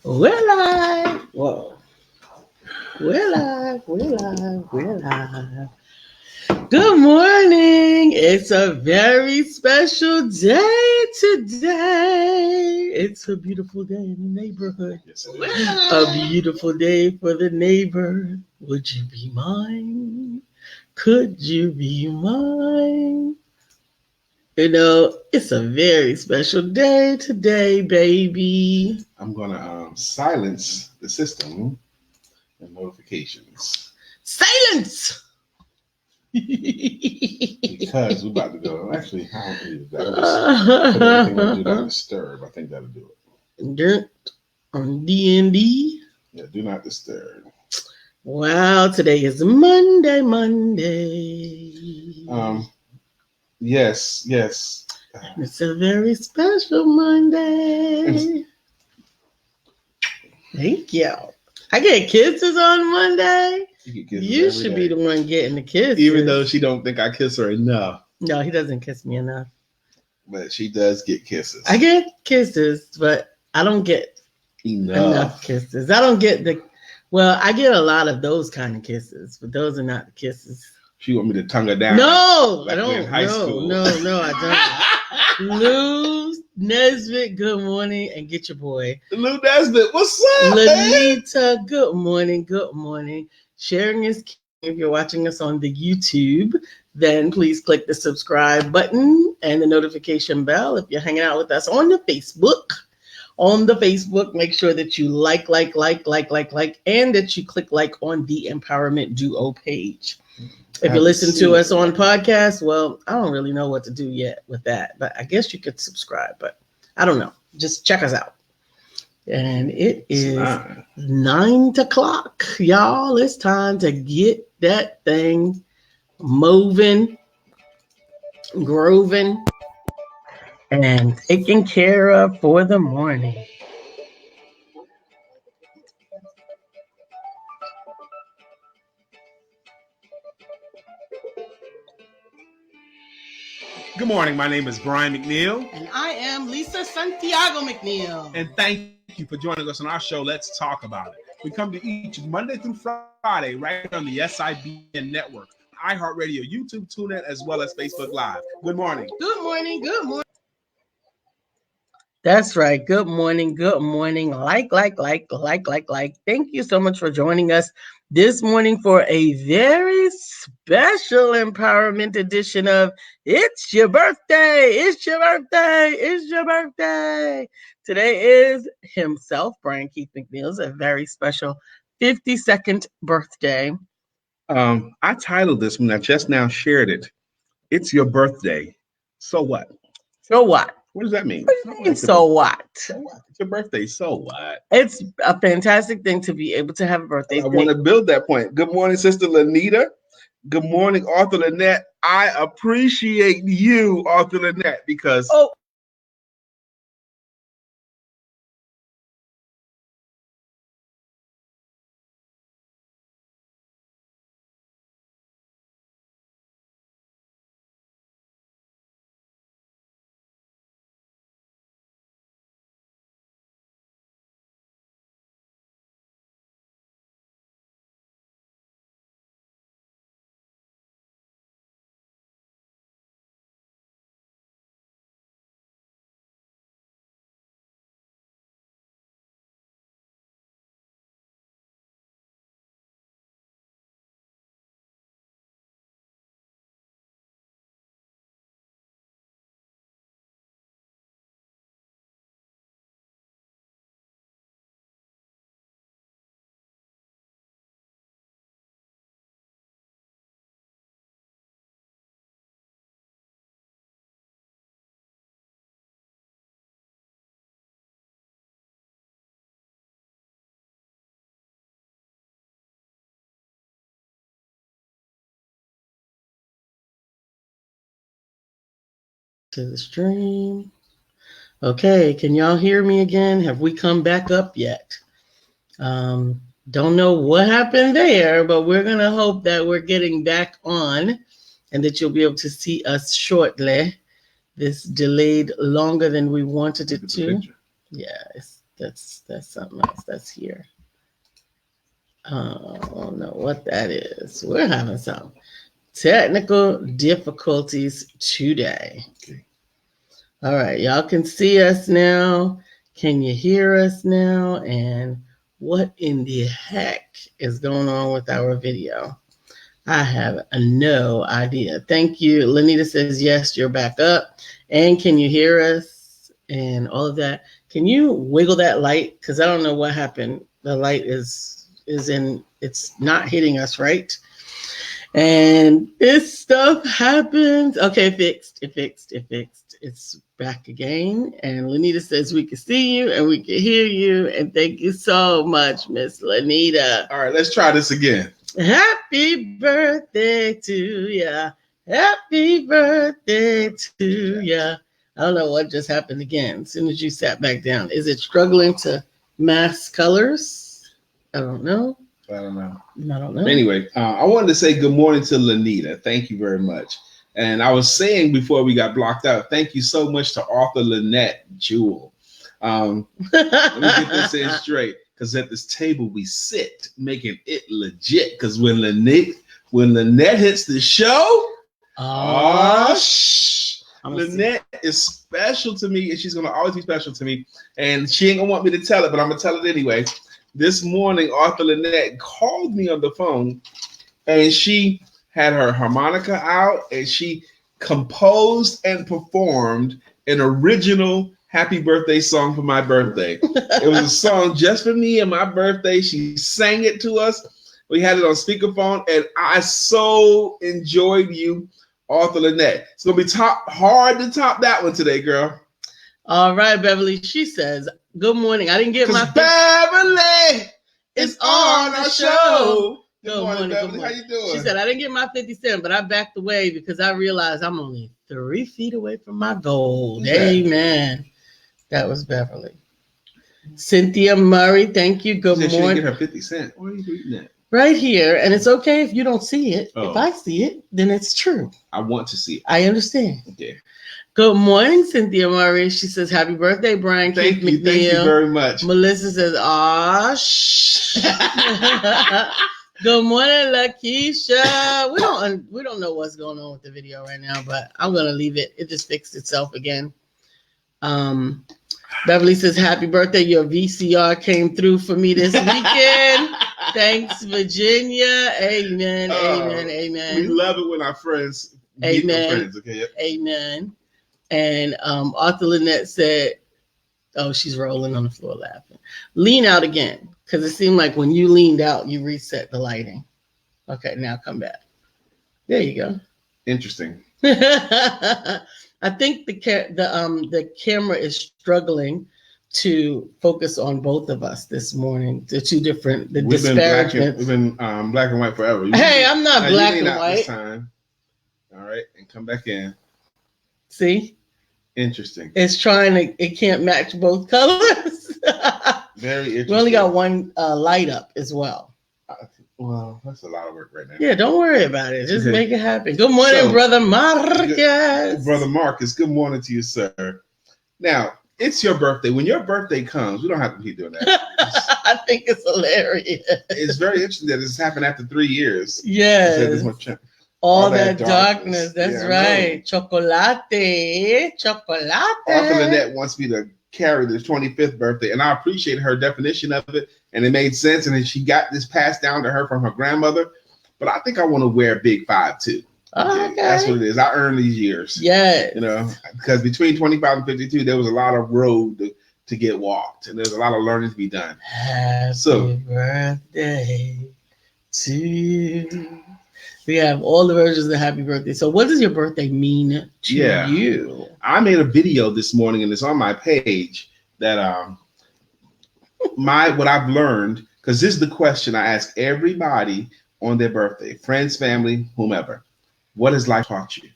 We're live. Whoa. We're live. Good morning. It's a very special day today. It's a beautiful day in the neighborhood. Yes, it is. A beautiful day for the neighbor. Would you be mine? Could you be mine? You know, it's a very special day today, baby. I'm going to silence the system and notifications Silence! because we're about to go. Actually, I don't need that. Just put everything on Do Not Disturb. I think that'll do it. Dirt on D&D. Yeah, Do Not Disturb. Wow, today is Monday. Yes. It's a very special Monday. Thank you. I get kisses on Monday. You should be the one getting the kisses. Even though she don't think I kiss her enough. No, he doesn't kiss me enough. But she does get kisses. I get kisses, but I don't get enough kisses. I don't get I get a lot of those kind of kisses, but those are not the kisses. She want me to tongue her down. No, like I don't. In high school. No, I don't. Lou Nesbitt, good morning, and get your boy. Lou Nesbitt, what's up, Lanita, good morning. Sharing is key. If you're watching us on the YouTube, then please click the subscribe button and the notification bell. If you're hanging out with us on the Facebook, make sure that you like, and that you click like on the Empowerment Duo page. If you listen to us on podcast, well, I don't really know what to do yet with that, but I guess you could subscribe, but I don't know. Just check us out. And it is 9 o'clock, y'all. It's time to get that thing moving, grooving, and taken care of for the morning. Good morning. My name is Brian McNeill. And I am Lisa Santiago McNeill. And thank you for joining us on our show, Let's Talk About It. We come to each Monday through Friday right on the SIBN network, iHeartRadio, YouTube, TuneIn, as well as Facebook Live. Good morning. Good morning. That's right. Good morning. Like. Thank you so much for joining us this morning for a very special empowerment edition of It's Your Birthday. Today is himself, Brian Keith McNeill's, a very special 52nd birthday. I titled this when I just now shared it. It's your birthday. So what? What does that mean? What do you mean, so what? It's your birthday. So what? It's a fantastic thing to be able to have a birthday. I want to build that point. Good morning, Sister Lanita. Good morning, Arthur Lynette. I appreciate you, Arthur Lynette, because to the stream. Okay, can y'all hear me again? Have we come back up yet? Don't know what happened there, but we're going to hope that we're getting back on and that you'll be able to see us shortly. This delayed longer than we wanted it to. Yeah, That's something else. That's here. I don't know what that is. We're having some technical difficulties today. Okay. All right, y'all can see us now. Can you hear us now? And what in the heck is going on with our video? I have no idea. Thank you. Lanita says, yes, you're back up. And can you hear us? And all of that. Can you wiggle that light? Because I don't know what happened. The light is in, it's not hitting us right. And this stuff happens. Okay, it fixed. It's back again. And Lanita says we can see you and we can hear you. And thank you so much, Miss Lanita. All right, let's try this again. Happy birthday to ya. Happy birthday to ya. I don't know what just happened again as soon as you sat back down. Is it struggling to mask colors? I don't know. I don't know. But anyway, I wanted to say good morning to Lanita. Thank you very much. And I was saying before we got blocked out, thank you so much to Arthur Lynette Jewell. Let me get this in straight. Because at this table we sit, making it legit. Because when Lynette hits the show, Lynette is special to me, and she's gonna always be special to me. And she ain't gonna want me to tell it, but I'm gonna tell it anyway. This morning, Arthur Lynette called me on the phone, and she had her harmonica out, and she composed and performed an original happy birthday song for my birthday. It was a song just for me and my birthday. She sang it to us. We had it on speakerphone, and I so enjoyed you, Arthur Lynette. It's gonna be hard to top that one today, girl. All right, Beverly. She says, "Good morning. I didn't get my Beverly is on the show." Good morning, Beverly. How you doing? She said, "I didn't get my 57, but I backed away because I realized I'm only 3 feet away from my goal." Amen. That was Beverly. Cynthia Murray, thank you. Good morning. She didn't get her 50 cents. Where are you reading that? Right here. And it's okay if you don't see it. Oh. If I see it, then it's true. I want to see it. I understand. Okay. Good morning, Cynthia Murray. She says, happy birthday, Brian. Thank you. McNeill. Thank you very much. Melissa says, Good morning, Lakeisha. We don't know what's going on with the video right now, but I'm gonna leave it. It just fixed itself again. Beverly says, happy birthday. Your VCR came through for me this weekend. Thanks, Virginia. Amen. Amen. We love it when our friends meet their friends. Okay. Yep. Amen. And Arthur Lynette said, oh, she's rolling on the floor laughing. Lean out again, because it seemed like when you leaned out, you reset the lighting. Okay, now come back. There you go. Interesting. I think the camera is struggling to focus on both of us this morning. The two different disparagements. We've been black and white forever. Hey, I'm not black and white. This time. All right, and come back in. See? Interesting. It's it can't match both colors. Very interesting. We only got one light up as well. Well, that's a lot of work right now. Yeah, don't worry about it. Just make it happen. Good morning, Brother Marcus. Brother Marcus, good morning to you, sir. Now, it's your birthday. When your birthday comes, we don't have to keep doing that. I think it's hilarious. It's very interesting that this happened after 3 years. Yes. All that darkness. That's right. Chocolate. Arthur Lynette wants me to carry the 25th birthday, and I appreciate her definition of it, and it made sense, and then she got this passed down to her from her grandmother. But I think I want to wear Big 5 too. Okay. That's what it is. I earned these years. Yeah. You know, because between 25 and 52, there was a lot of road to get walked, and there's a lot of learning to be done. Happy birthday to you. We have all the versions of Happy Birthday. So what does your birthday mean to you? I made a video this morning, and it's on my page, that what I've learned, because this is the question I ask everybody on their birthday, friends, family, whomever. What has life taught you?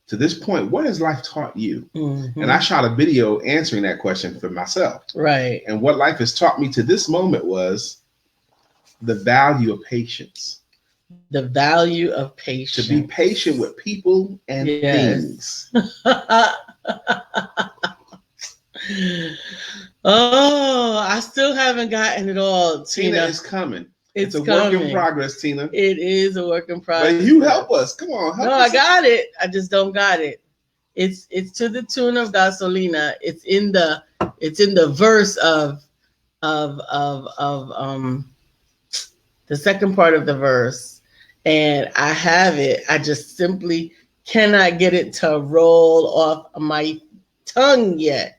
To this point, what has life taught you? Mm-hmm. And I shot a video answering that question for myself. Right. And what life has taught me to this moment was the value of patience. The value of patience. To be patient with people and things. Oh, I still haven't gotten it all, Tina Tina. is coming. It's It's a work in coming. progress, Tina. It is a work in progress. But you help us. Come on, help No, us. I got it. I just don't got it. It's to the tune of Gasolina. It's in the verse of the second part of the verse, and I have it. I just simply cannot get it to roll off my tongue yet.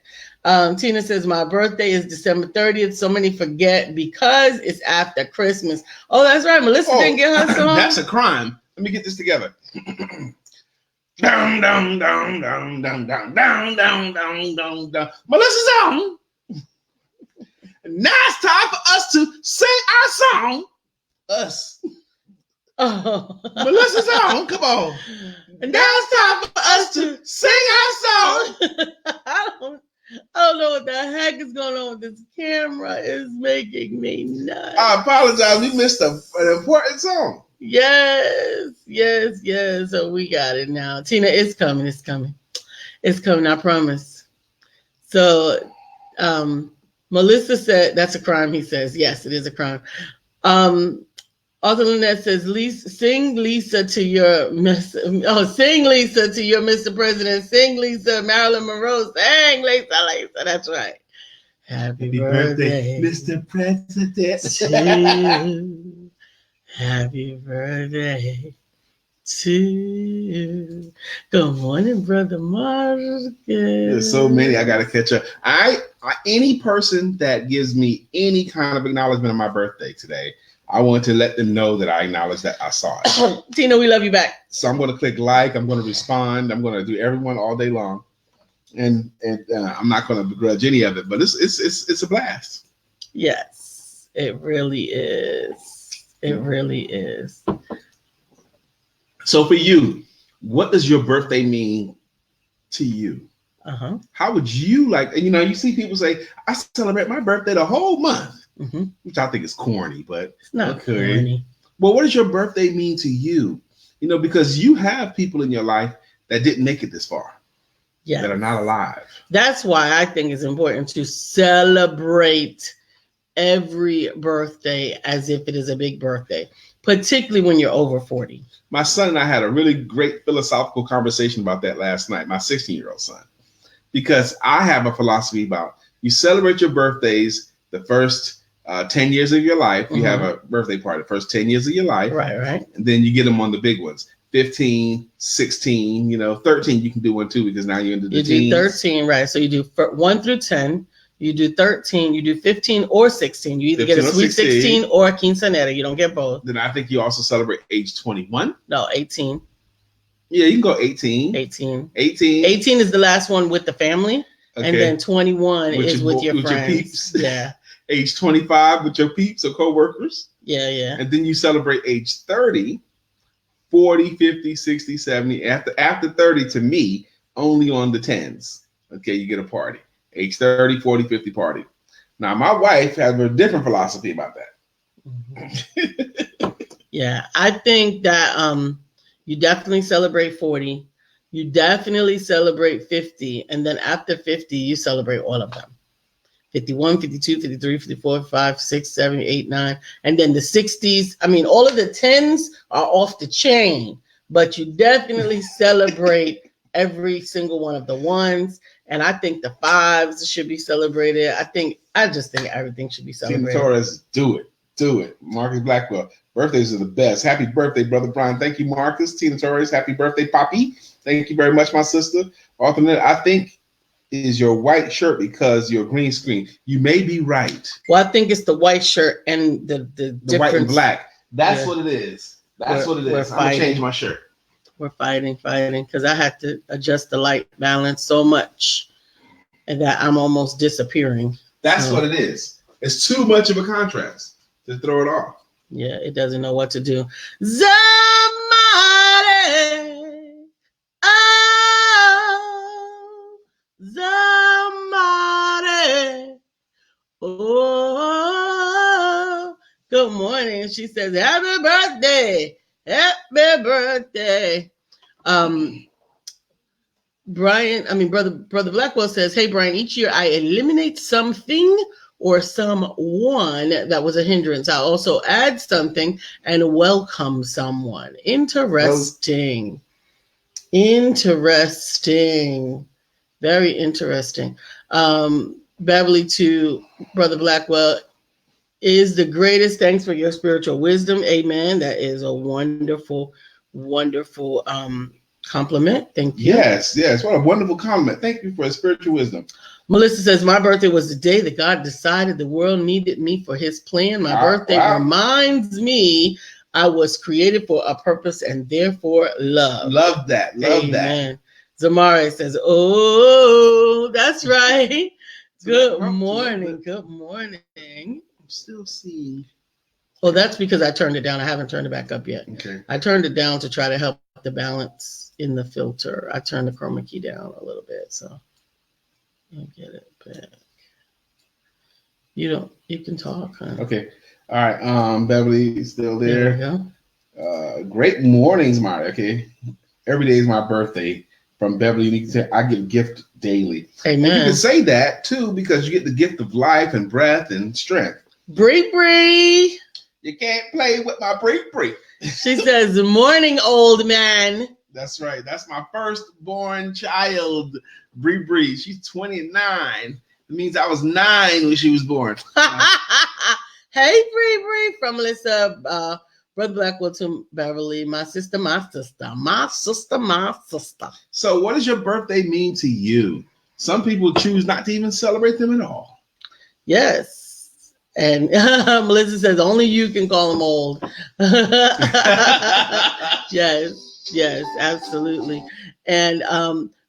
Tina says, my birthday is December 30th. So many forget because it's after Christmas. Oh, that's right. Melissa didn't get her song. That's a crime. Let me get this together. Down, down, down, down, down, down, down, down, down, down, down. Melissa's on. Now it's time for us to sing our song. Us. Oh. Melissa's on. Come on. And now it's time for us to sing our song. I don't know what the heck is going on with this camera. It's making me nuts. I apologize. We missed an important song. Yes. So we got it now. Tina, it's coming. It's coming, I promise. So Melissa said that's a crime. He says, yes, it is a crime. Arthur Lynette says, sing Lisa to your Mr. President. Sing Lisa, Marilyn Monroe. Sing Lisa. That's right. Happy birthday, Mr. President. Happy birthday to you. Good morning, Brother Marcus. There's so many I gotta catch up. Any person that gives me any kind of acknowledgement of my birthday today, I want to let them know that I acknowledge that I saw it. Tina, we love you back. So I'm going to click like. I'm going to respond. I'm going to do everyone all day long, and I'm not going to begrudge any of it. But it's a blast. Yes, it really is. It really is. So for you, what does your birthday mean to you? How would you like? You see people say, "I celebrate my birthday the whole month." Mm-hmm. Which I think is corny, but it's not corny. Well, what does your birthday mean to you? Because you have people in your life that didn't make it this far, that are not alive. That's why I think it's important to celebrate every birthday as if it is a big birthday, particularly when you're over 40. My son and I had a really great philosophical conversation about that last night, my 16-year-old son, because I have a philosophy about you celebrate your birthdays the first 10 years of your life. You have a birthday party the first 10 years of your life. Right. And then you get them on the big ones. 15, 16, 13, you can do one too, because now you're into the teens. You do 13, right. So you do 1 through 10, you do 13, you do 15 or 16. You either get a sweet 16 or a quinceanera. You don't get both. Then I think you also celebrate age 21. No, 18. Yeah, you can go 18. 18 is the last one with the family. Okay. And then 21 is with your friends. Your peeps. Yeah. Age 25 with your peeps or co-workers. Yeah. And then you celebrate age 30, 40, 50, 60, 70. After 30, to me, only on the 10s. Okay, you get a party. Age 30, 40, 50 party. Now, my wife has a different philosophy about that. Mm-hmm. Yeah, I think that you definitely celebrate 40. You definitely celebrate 50. And then after 50, you celebrate all of them. 51, 52, 53, 54, 5, 6, 7, 8, 9. And then the 60s. I mean, all of the 10s are off the chain. But you definitely celebrate every single one of the ones. And I think the 5s should be celebrated. I just think everything should be celebrated. Tina Torres, do it. Marcus Blackwell, birthdays are the best. Happy birthday, Brother Brian. Thank you, Marcus. Tina Torres, happy birthday, Poppy. Thank you very much, my sister. Alternate, I think, is your white shirt because your green screen. You may be right. Well, I think it's the white shirt and the white and black. That's what it is. That's what it is. I'm gonna change my shirt. We're fighting because I had to adjust the light balance so much and that I'm almost disappearing. That's what it is. It's too much of a contrast to throw it off. Yeah, it doesn't know what to do. Somebody. Oh, good morning. She says, happy birthday. Happy birthday. Brother Blackwell says, "Hey Brian, each year I eliminate something or someone that was a hindrance. I also add something and welcome someone." Interesting. Interesting. Very interesting. Beverly to Brother Blackwell is the greatest. Thanks for your spiritual wisdom. Amen. That is a wonderful, wonderful compliment. Thank you. Yes. What a wonderful compliment. Thank you for a spiritual wisdom. Melissa says, my birthday was the day that God decided the world needed me for his plan. My birthday reminds me I was created for a purpose and therefore loved. Love that. Amen. Zamari says, oh, that's right. Good morning. Good morning. I'm still seeing. Oh, that's because I turned it down. I haven't turned it back up yet. Okay. I turned it down to try to help the balance in the filter. I turned the chroma key down a little bit, so I'll get it back. You can talk, huh? Okay. All right. Beverly is still there. There we go. Great mornings, Marty. Okay. Every day is my birthday. From Beverly, you can say I give gift daily. Amen. And you can say that too because you get the gift of life and breath and strength. Bree. You can't play with my Bree. She says, morning, old man. That's right. That's my firstborn child, Bree. She's 29. It means I was 9 when she was born. Hey, Bree, from Melissa, Brother Blackwell to Beverly, my sister. So what does your birthday mean to you? Some people choose not to even celebrate them at all. Yes. And Melissa says, only you can call them old. Yes, absolutely. And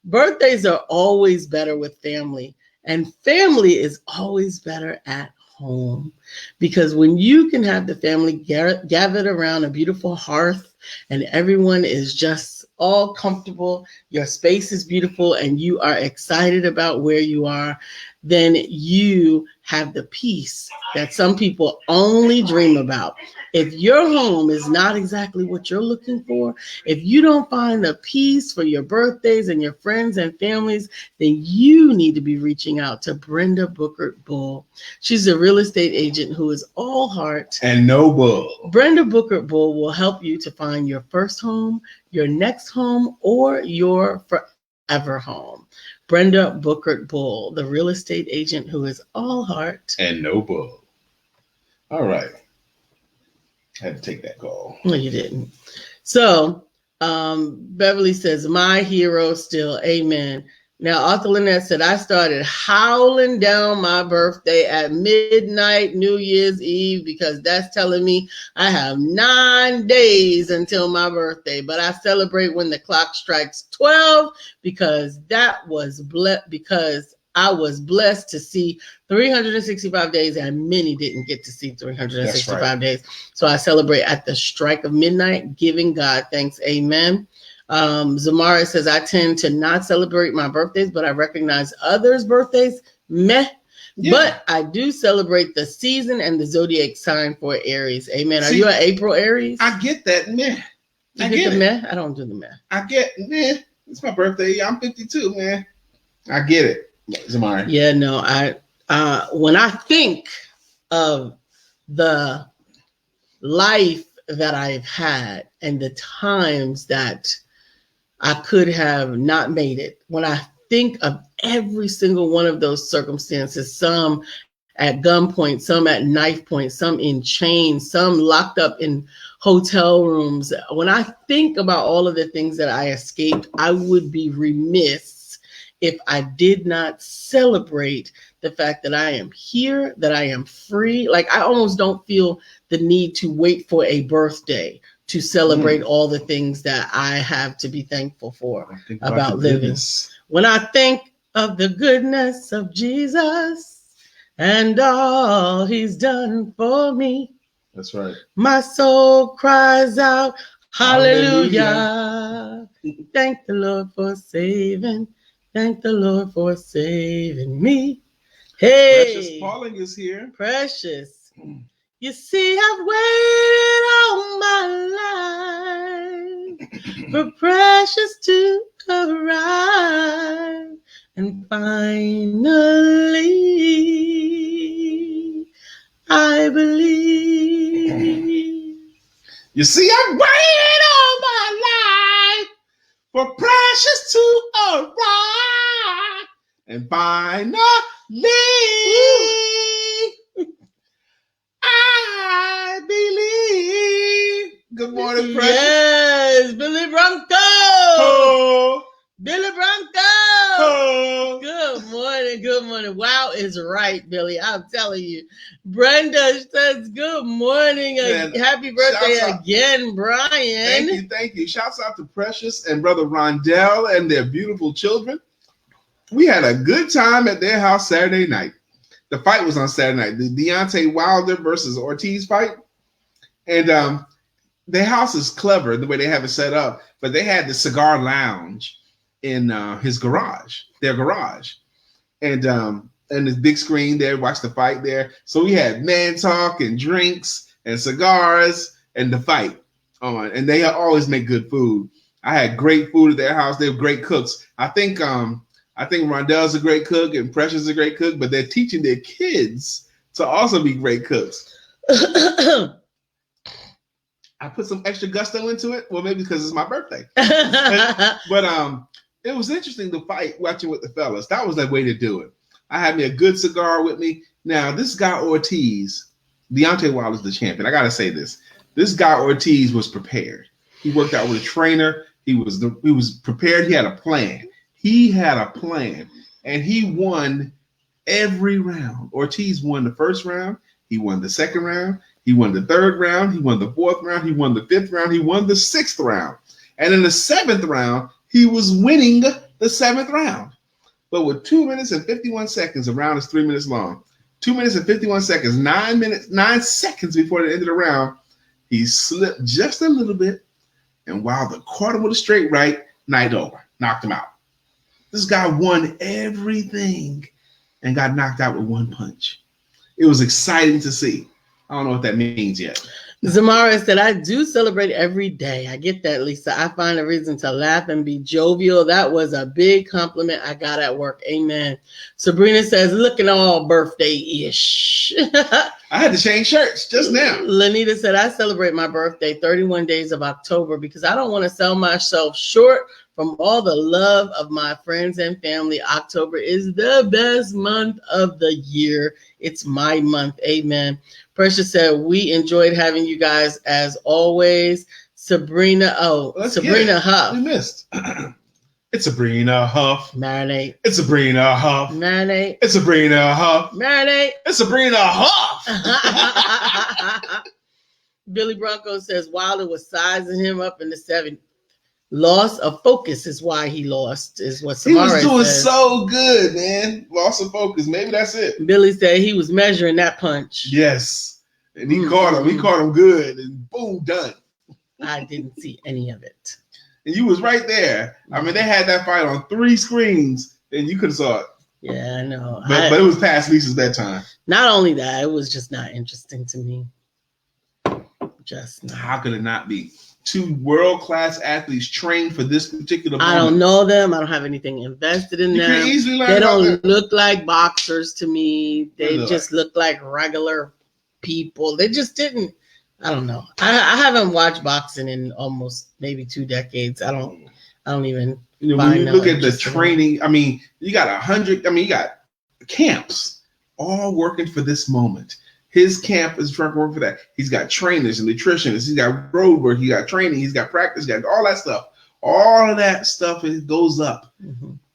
birthdays are always better with family. And family is always better at home. Because when you can have the family gathered around a beautiful hearth and everyone is just all comfortable, your space is beautiful, and you are excited about where you are, then you have the peace that some people only dream about. If your home is not exactly what you're looking for, if you don't find the peace for your birthdays and your friends and families, then you need to be reaching out to Brenda Bookert Bull. She's a real estate agent who is all heart and no bull. Brenda Bookert Bull will help you to find your first home, your next home, or your forever home. Brenda Bookert Bull, the real estate agent who is all heart and no bull. All right. I had to take that call. No, you didn't. So Beverly says, my hero still. Amen. Now, Arthur Lynette said, I started howling down my birthday at midnight New Year's Eve because that's telling me I have 9 days until my birthday. But I celebrate when the clock strikes 12 because I was blessed to see 365 days and many didn't get to see 365 days. So I celebrate at the strike of midnight, giving God thanks. Amen. Zamara says, I tend to not celebrate my birthdays, but I recognize others' birthdays. Meh. Yeah. But I do celebrate the season and the zodiac sign for Aries. Amen. Are you an April Aries? I get that. Meh. I get the meh. I don't do the meh. I get meh. It's my birthday. I'm 52, man. I get it. Zamara. Yeah, no, when I think of the life that I've had and the times that I could have not made it, when I think of every single one of those circumstances, some at gunpoint, some at knife point, some in chains, some locked up in hotel rooms, when I think about all of the things that I escaped, I would be remiss if I did not celebrate the fact that I am here, that I am free. Like, I almost don't feel the need to wait for a birthday to celebrate all the things that I have to be thankful for about living. When I think of the goodness of Jesus and all he's done for me, that's right, my soul cries out, hallelujah. Thank the Lord for saving. Thank the Lord for saving me. Hey, Precious Pauling is here. Precious. You see, I've waited all my life for Precious to arrive. And finally, I believe. You see, I'm waiting all my life for Precious to arrive. And finally, I believe. Good morning, Precious. Yes, Billy Bronco. Oh, Billy Bronco. oh. Good morning. Good morning. Wow is right, Billy. I'm telling you. Brenda says good morning. Man, happy birthday shouts out. again, Brian. Thank you. Shouts out to Precious and brother Rondell and their beautiful children. We had a good time at their house Saturday night. The fight was on Saturday night. The Deontay Wilder versus Ortiz fight. And their house is clever the way they have it set up. But they had the cigar lounge in their garage. And this big screen there, watch the fight there. So we had man talk and drinks and cigars and the fight on. And they always make good food. I had great food at their house. They were great cooks. I think Rondell's a great cook and Precious is a great cook, but they're teaching their kids to also be great cooks. I put some extra gusto into it. Well, maybe because it's my birthday. But it was interesting to fight watching with the fellas. That was the way to do it. I had me a good cigar with me. Now, this guy Ortiz, Deontay Wilder's the champion. I got to say this. This guy Ortiz was prepared. He worked out with a trainer. He was prepared. He had a plan. And he won every round. Ortiz won the first round. He won the second round. He won the third round. He won the fourth round. He won the fifth round. He won the sixth round. And in the seventh round, he was winning the seventh round. But with 2 minutes and 51 seconds, a round is 3 minutes long. 2 minutes and 51 seconds, 9 seconds before the end of the round, he slipped just a little bit. And Wilder caught him with a straight right, night over, knocked him out. This guy won everything and got knocked out with one punch. It was exciting to see. I don't know what that means yet. Zamara said, I do celebrate every day. I get that, Lisa. I find a reason to laugh and be jovial. That was a big compliment I got at work. Amen. Sabrina says, looking all birthday-ish. I had to change shirts just now. Lanita said, I celebrate my birthday 31 days of October because I don't want to sell myself short from all the love of my friends and family. October is the best month of the year. It's my month. Amen. Precious said, we enjoyed having you guys as always. Sabrina Huff. We missed. It's Sabrina Huff. Marinate. It's Sabrina Huff. Marinate. It's Sabrina Huff. Marinate. It's Sabrina Huff. Billy Bronco says Wilder was sizing him up in the seventh. Loss of focus is why he lost, is what Samara says. He was doing so good, man. Loss of focus. Maybe that's it. Billy said he was measuring that punch. Yes. And he caught him. He caught him good. And boom, done. I didn't see any of it. And you was right there. I mean, they had that fight on 3 screens, and you could have saw it. Yeah, I know. But it was past Lisa's bedtime. Not only that, it was just not interesting to me. Just not. How could it not be? 2 world-class athletes trained for this particular moment. I don't know them. I don't have anything invested in them. Can easily learn they don't them. look like boxers to me. They just look like regular people. They just didn't. I don't know. I haven't watched boxing in almost maybe 2 decades. I don't even. When you look at the training, I mean, you got 100. I mean, you got camps all working for this moment. His camp is trying to work for that. He's got trainers and nutritionists. He's got road work. He got training. He's got practice. He's got all that stuff. All of that stuff goes up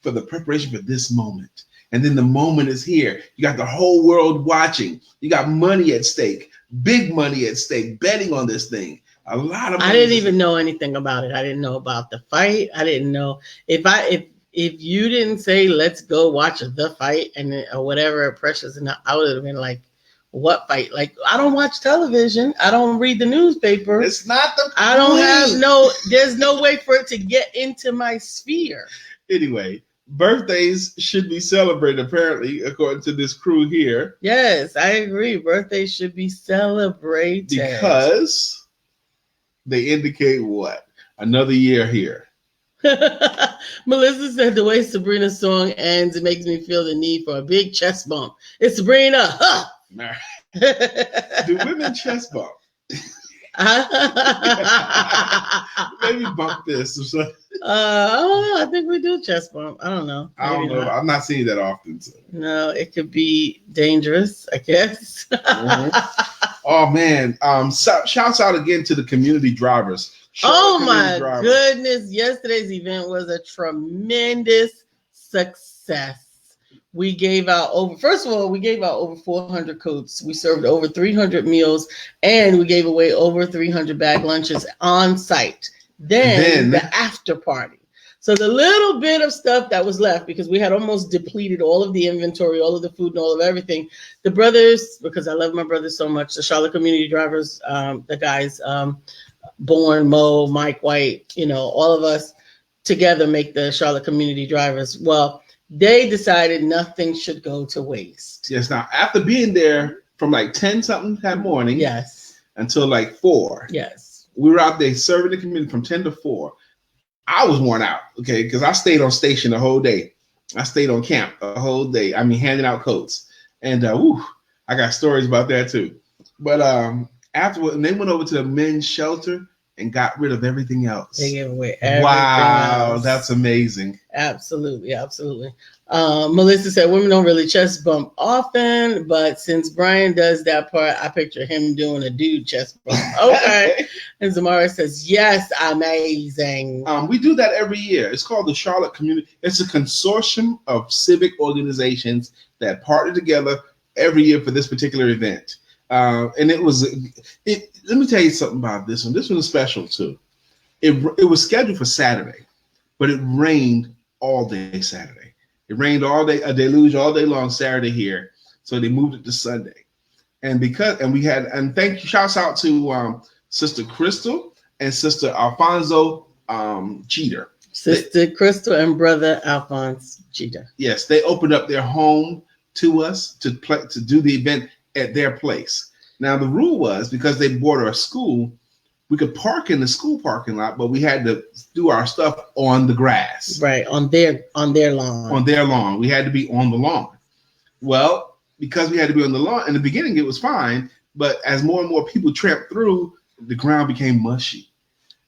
for the preparation for this moment. And then the moment is here. You got the whole world watching. You got money at stake, big money at stake, betting on this thing. A lot of money. I didn't even know anything about it. I didn't know about the fight. I didn't know if you didn't say let's go watch the fight or whatever Precious, and I would have been like, what fight? Like, I don't watch television. I don't read the newspaper. It's not the. I don't have there's no way for it to get into my sphere. Anyway, birthdays should be celebrated, apparently, according to this crew here. Yes, I agree. Birthdays should be celebrated. Because they indicate what? Another year here. Melissa said the way Sabrina's song ends, it makes me feel the need for a big chest bump. It's Sabrina. Huh! Do women chest bump? Maybe bump this or something. I don't know. I think we do chest bump. I don't know. I don't know. Not. I'm not seeing that often. So. No, it could be dangerous, I guess. Oh man. Shouts out again to the community drivers. Goodness. Yesterday's event was a tremendous success. We gave out over 400 coats. We served over 300 meals, and we gave away over 300 bag lunches on site. Then the after party. So the little bit of stuff that was left, because we had almost depleted all of the inventory, all of the food and all of everything. The brothers, because I love my brothers so much, the Charlotte community drivers, the guys, Bourne, Mo, Mike White, all of us together make the Charlotte community drivers. Well, they decided nothing should go to waste. Yes. Now, after being there from like 10 something that morning, yes, until like 4, yes, we were out there serving the community from 10 to 4. I was worn out, okay, because I stayed on station the whole day. I stayed on camp the whole day. I mean, handing out coats, and I got stories about that too. But afterward, they went over to the men's shelter and got rid of everything else. They gave away everything. Wow, else. That's amazing. Absolutely. Melissa said women don't really chest bump often, but since Brian does that part, I picture him doing a dude chest bump. Okay. And Zamara says, yes, amazing. We do that every year. It's called the Charlotte Community. It's a consortium of civic organizations that partner together every year for this particular event. And let me tell you something about this one. This one is special too. It was scheduled for Saturday, but it rained all day Saturday. It rained all day, a deluge all day long Saturday here. So they moved it to Sunday. Shouts out to Sister Crystal and Sister Alfonso Jeter. Sister Crystal and Brother Alphonse Jeter. Yes, they opened up their home to us to do the event at their place. Now the rule was, because they border a school, we could park in the school parking lot, but we had to do our stuff on the grass. Right, on their lawn. On their lawn. We had to be on the lawn. Well, because we had to be on the lawn, in the beginning it was fine, but as more and more people tramped through, the ground became mushy.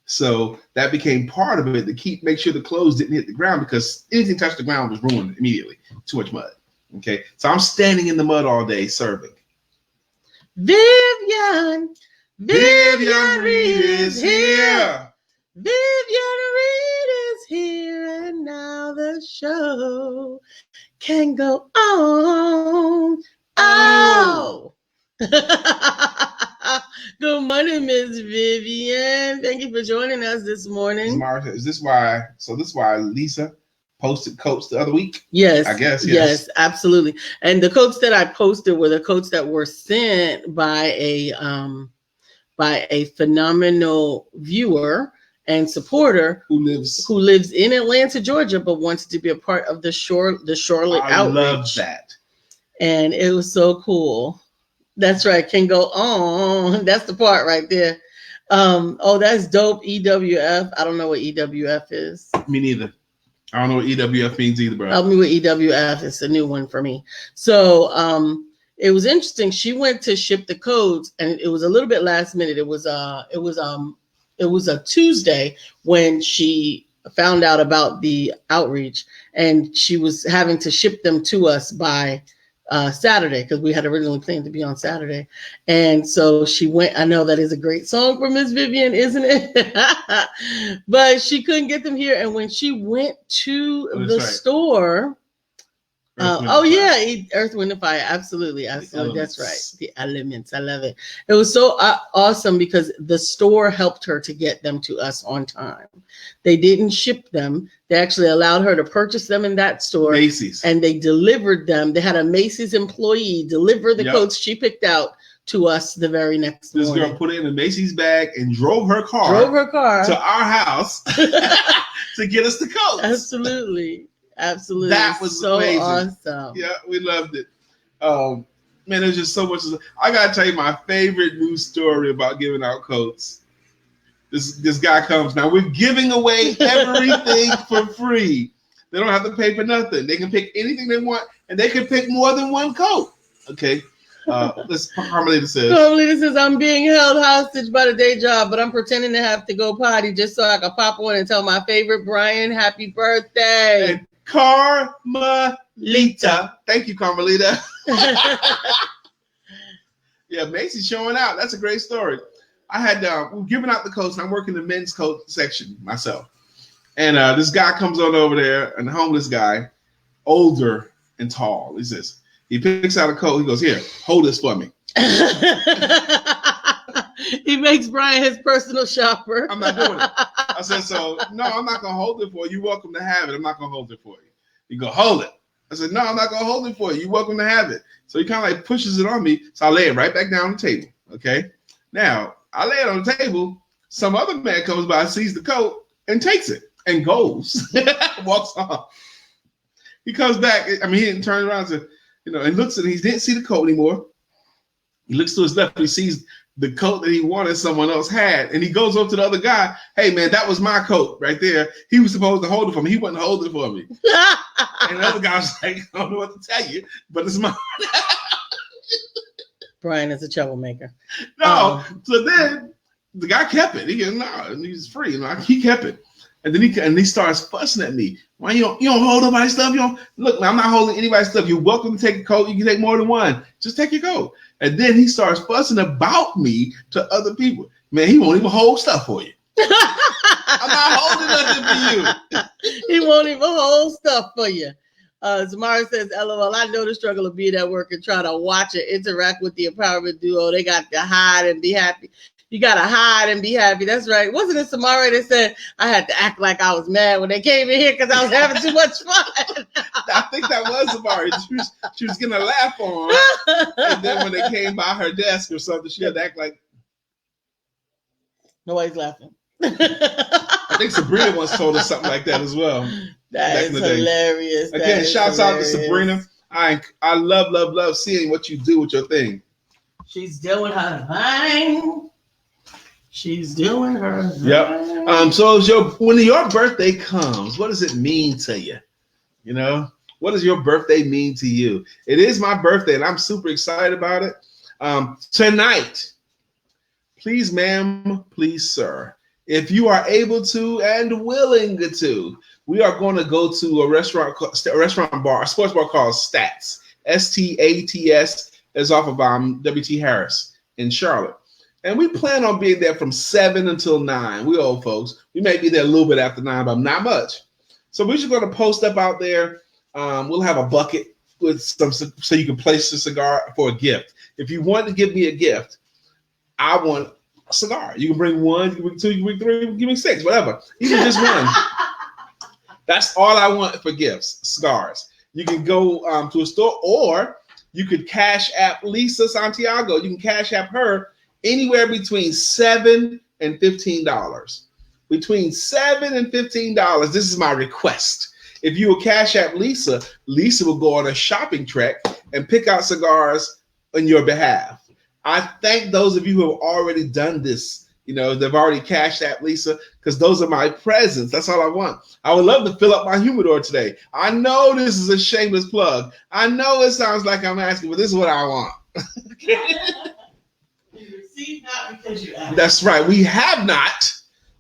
So that became part of it to make sure the clothes didn't hit the ground, because anything touched the ground was ruined immediately. Too much mud. Okay, so I'm standing in the mud all day serving. Vivian Reed is here. Vivian Reed is here, and now the show can go on. Oh. Good morning, Miss Vivian. Thank you for joining us this morning. Martha, this is why Lisa posted coats the other week? Yes. I guess, yes. Absolutely. And the coats that I posted were the coats that were sent by a phenomenal viewer and supporter who lives in Atlanta, Georgia, but wants to be a part of the Charlotte outreach. I love that. And it was so cool. That's right. Can go on. That's the part right there. That's dope. EWF. I don't know what EWF is. Me neither. I don't know what EWF means either, bro. Help me with EWF. It's a new one for me. So it was interesting. She went to ship the codes, and it was a little bit last minute. It was a Tuesday when she found out about the outreach, and she was having to ship them to us by Saturday, because we had originally planned to be on Saturday. And so she went. I know that is a great song for Miss Vivian, isn't it? But she couldn't get them here. And when she went to the store, Earth, Wind, and Fire. Absolutely. That's right. The elements. I love it. It was so awesome because the store helped her to get them to us on time. They didn't ship them. They actually allowed her to purchase them in that store. Macy's. And they delivered them. They had a Macy's employee deliver the coats she picked out to us the very next morning. This girl put it in a Macy's bag and drove her car to our house to get us the coats. Absolutely. That was so amazing. Awesome. Yeah, we loved it. Man, there's just so much. I gotta tell you my favorite news story about giving out coats This guy comes. Now we're giving away everything for free. They don't have to pay for nothing. They can pick anything they want, and they can pick more than one coat. Okay. This Carmelita says. Carmelita says, I'm being held hostage by the day job, but I'm pretending to have to go potty just so I can pop on and tell my favorite Brian happy birthday. And Carmelita. Thank you, Carmelita. Yeah, Macy's showing out. That's a great story. I had we're giving out the coats, and I'm working the men's coat section myself. And this guy comes on over there, and the homeless guy, older and tall. He picks out a coat. He goes, here, hold this for me. He makes Brian his personal shopper. I'm not doing it. I said, so, no, I'm not going to hold it for you. You're welcome to have it. I'm not going to hold it for you. You go, hold it. I said, no, I'm not going to hold it for you. You're welcome to have it. So he kind of like pushes it on me. So I lay it right back down on the table. Okay. Now, I lay it on the table. Some other man comes by, sees the coat, and takes it and goes. Walks off. He comes back. I mean, he didn't turn around to, and looks at it. He didn't see the coat anymore. He looks to his left. He sees the coat that he wanted someone else had. And he goes over to the other guy. Hey, man, that was my coat right there. He was supposed to hold it for me. He wasn't holding it for me. And the other guy was like, I don't know what to tell you, but it's mine. Brian is a troublemaker. No. So then the guy kept it. He goes, no, he's free. He kept it. And then he starts fussing at me. Why you don't hold nobody's stuff? You don't look, man, I'm not holding anybody's stuff. You're welcome to take a coat. You can take more than one. Just take your coat. And then he starts fussing about me to other people. Man, he won't even hold stuff for you. I'm not holding nothing for you. He won't even hold stuff for you. Zamara says, LOL, I know the struggle of being at work and trying to watch and interact with the empowerment duo. They got to hide and be happy. You got to hide and be happy. That's right. Wasn't it Samara that said I had to act like I was mad when they came in here because I was having too much fun? I think that was Samara. She was getting a laugh on. And then when they came by her desk or something, she had to act like. Nobody's laughing. I think Sabrina once told us something like that as well. That is hilarious. Again, shouts out to Sabrina. I love seeing what you do with your thing. She's doing her thing. She's doing her thing. Yep. So when your birthday comes, what does it mean to you? What does your birthday mean to you? It is my birthday, and I'm super excited about it. Tonight, please, ma'am, please, sir, if you are able to and willing to, we are going to go to a restaurant bar, a sports bar called Stats. STATS is off of W.T. Harris in Charlotte. And we plan on being there from 7 until 9. We old folks. We may be there a little bit after 9, but not much. So we're just going to post up out there. We'll have a bucket with some, so you can place a cigar for a gift. If you want to give me a gift, I want a cigar. You can bring 1, you can bring 2, you can bring 3, you can give me 6, whatever. Even just 1. That's all I want for gifts, cigars. You can go to a store, or you could Cash App Lisa Santiago. You can Cash App her anywhere between $7 and $15. Between $7 and $15. This is my request. If you will Cash App Lisa, Lisa will go on a shopping trek and pick out cigars on your behalf. I thank those of you who have already done this. They've already Cashed App Lisa, because those are my presents. That's all I want. I would love to fill up my humidor today. I know this is a shameless plug. I know it sounds like I'm asking, but this is what I want. You receive not because you ask. That's right. We have not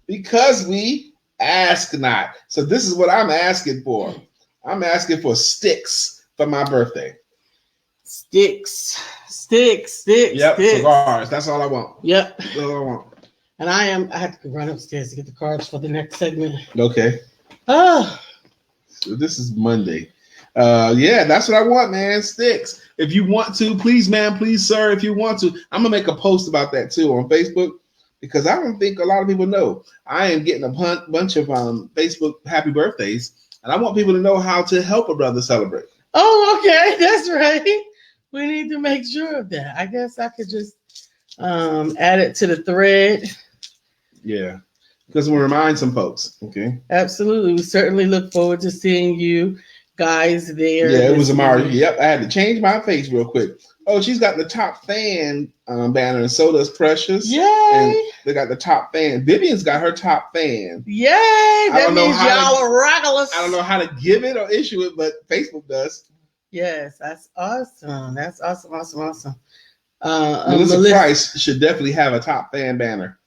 because we ask not. So this is what I'm asking for. I'm asking for sticks for my birthday. Sticks. Yep, Sticks. cigars. That's all I want. Yep. That's all I want. And I have to run upstairs to get the cards for the next segment. Okay. Oh. So this is Monday. That's what I want, man. Sticks. If you want to, please, ma'am, please, sir, if you want to. I'm going to make a post about that, too, on Facebook, because I don't think a lot of people know. I am getting a bunch of Facebook happy birthdays, and I want people to know how to help a brother celebrate. Oh, okay. That's right. We need to make sure of that. I guess I could just add it to the thread. Yeah, because we'll remind some folks. Okay. Absolutely. We certainly look forward to seeing you guys there. Yeah, it was Amari. Yep, I had to change my face real quick. Oh, she's got the top fan banner, and so does Precious. Yay! They got the top fan. Vivian's got her top fan. Yay! That means y'all are regulars. I don't know how to give it or issue it, but Facebook does. Yes, that's awesome. That's awesome. Melissa Price should definitely have a top fan banner.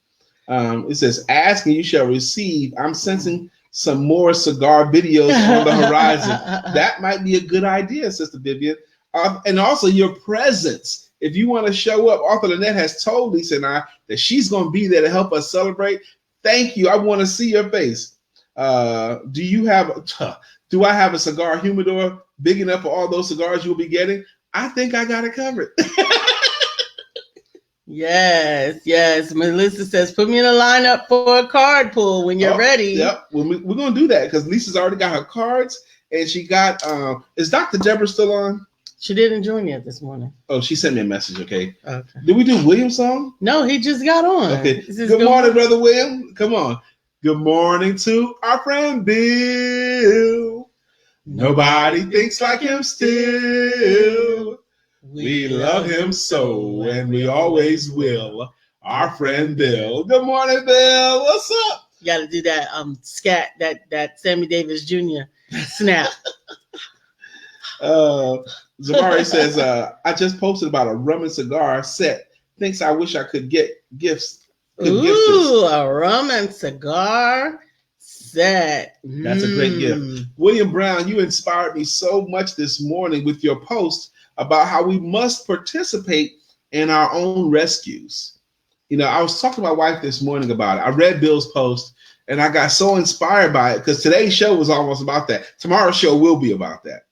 It says, "Ask and you shall receive." I'm sensing some more cigar videos on the horizon. That might be a good idea, Sister Vivian. And also your presence. If you want to show up, Arthur Lynette has told Lisa and I that she's going to be there to help us celebrate. Thank you. I want to see your face. Do I have a cigar humidor big enough for all those cigars you'll be getting? I think I got it covered. Yes. Melissa says, put me in a lineup for a card pull when you're ready. Yep. We're going to do that because Lisa's already got her cards and she got, is Dr. Deborah still on? She didn't join yet this morning. Oh, she sent me a message. Okay. Did we do William's song? No, he just got on. Okay. Good morning, Brother William. Come on. Good morning to our friend Bill. Nobody thinks like him still. We love him so, and we always will. Our friend Bill. Good morning, Bill. What's up? You got to do that scat, that Sammy Davis Jr. snap. Zamari says, I just posted about a rum and cigar set. Thinks I wish I could get gifts. A rum and cigar set. That's a great gift. William Brown, you inspired me so much this morning with your post about how we must participate in our own rescues. You know, I was talking to my wife this morning about it. I read Bill's post and I got so inspired by it because today's show was almost about that. Tomorrow's show will be about that.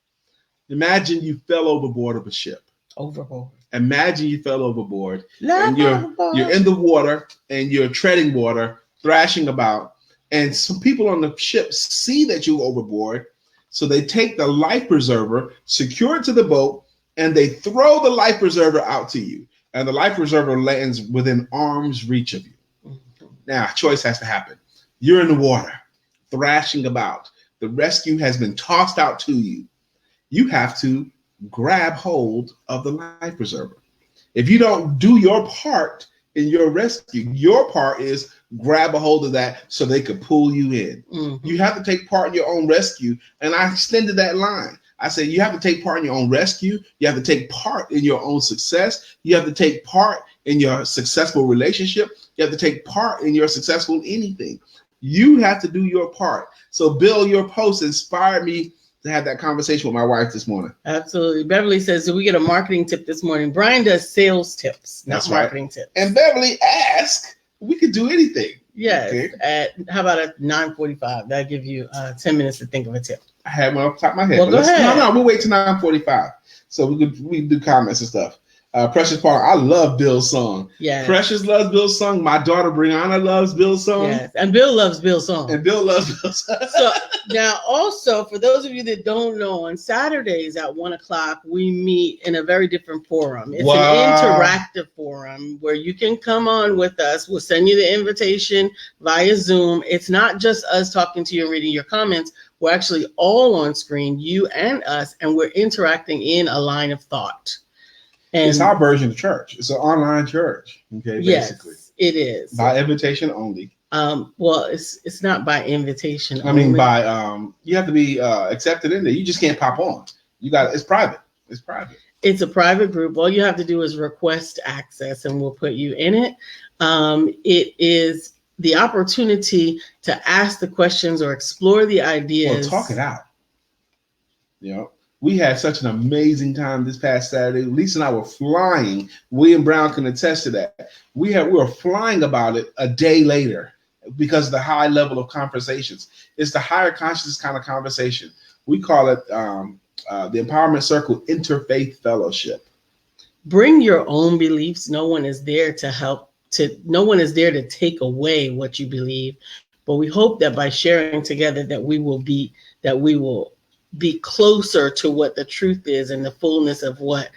Imagine you fell overboard of a ship. Overboard. Imagine you fell overboard and you're in the water and you're treading water, thrashing about, and some people on the ship see that you're overboard, so they take the life preserver, secure it to the boat, and they throw the life preserver out to you, and the life preserver lands within arm's reach of you. Mm-hmm. Now, a choice has to happen. You're in the water, thrashing about. The rescue has been tossed out to you. You have to grab hold of the life preserver. If you don't do your part in your rescue, your part is grab a hold of that so they could pull you in. Mm-hmm. You have to take part in your own rescue. And I extended that line. I said, you have to take part in your own rescue. You have to take part in your own success. You have to take part in your successful relationship. You have to take part in your successful anything. You have to do your part. So, Bill, your post inspired me to have that conversation with my wife this morning. Absolutely. Beverly says, did we get a marketing tip this morning? Brian does sales tips, not marketing tips. And Beverly asked, we could do anything. Yes. Okay. How about at 9:45? That'll give you 10 minutes to think of a tip. I had one off the top of my head. Well, go ahead. No, we'll wait till 9:45. So we can do comments and stuff. Precious Park, I love Bill's song. Yeah. Precious loves Bill's song. My daughter Brianna loves Bill's song. Yes. And Bill loves Bill's song. And Bill loves Bill's song. So now also, for those of you that don't know, on Saturdays at 1:00, we meet in a very different forum. It's an interactive forum where you can come on with us. We'll send you the invitation via Zoom. It's not just us talking to you and reading your comments. We're actually all on screen, you and us, and we're interacting in a line of thought. And it's our version of church. It's an online church. Okay, basically. Yes, it is. By invitation only. Well, it's not by invitation. I mean, by you have to be accepted in there. You just can't pop on. It's private. It's private. It's a private group. All you have to do is request access, and we'll put you in it. It is the opportunity to ask the questions or explore the ideas. Or talk it out. You know. We had such an amazing time this past Saturday. Lisa and I were flying. William Brown can attest to that. We were flying about it a day later because of the high level of conversations. It's the higher consciousness kind of conversation. We call it the Empowerment Circle Interfaith Fellowship. Bring your own beliefs. No one is there to help. No one is there to take away what you believe. But we hope that by sharing together that we will be closer to what the truth is and the fullness of what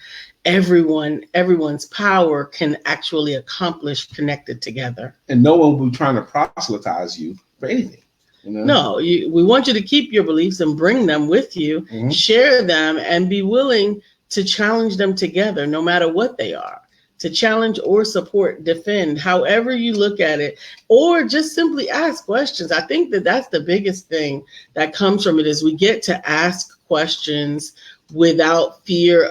everyone's power can actually accomplish connected together. And no one will be trying to proselytize you for anything. You know? No, we want you to keep your beliefs and bring them with you, share them, and be willing to challenge them together, no matter what they are. to challenge or support, defend, however you look at it, or just simply ask questions. I think that that's the biggest thing that comes from it is we get to ask questions without fear.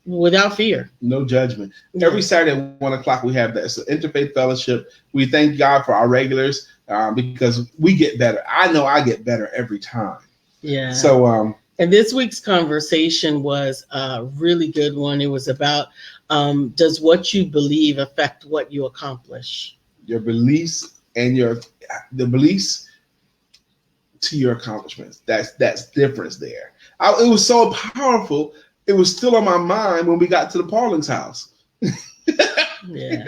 No judgment. Every Saturday at 1:00 we have that. It's an interfaith fellowship. We thank God for our regulars because we get better. I know I get better every time. Yeah. So and this week's conversation was a really good one. It was about does what you believe affect what you accomplish? Your beliefs and the beliefs to your accomplishments. That's difference there. It was so powerful. It was still on my mind when we got to the Pauling's house. Yeah.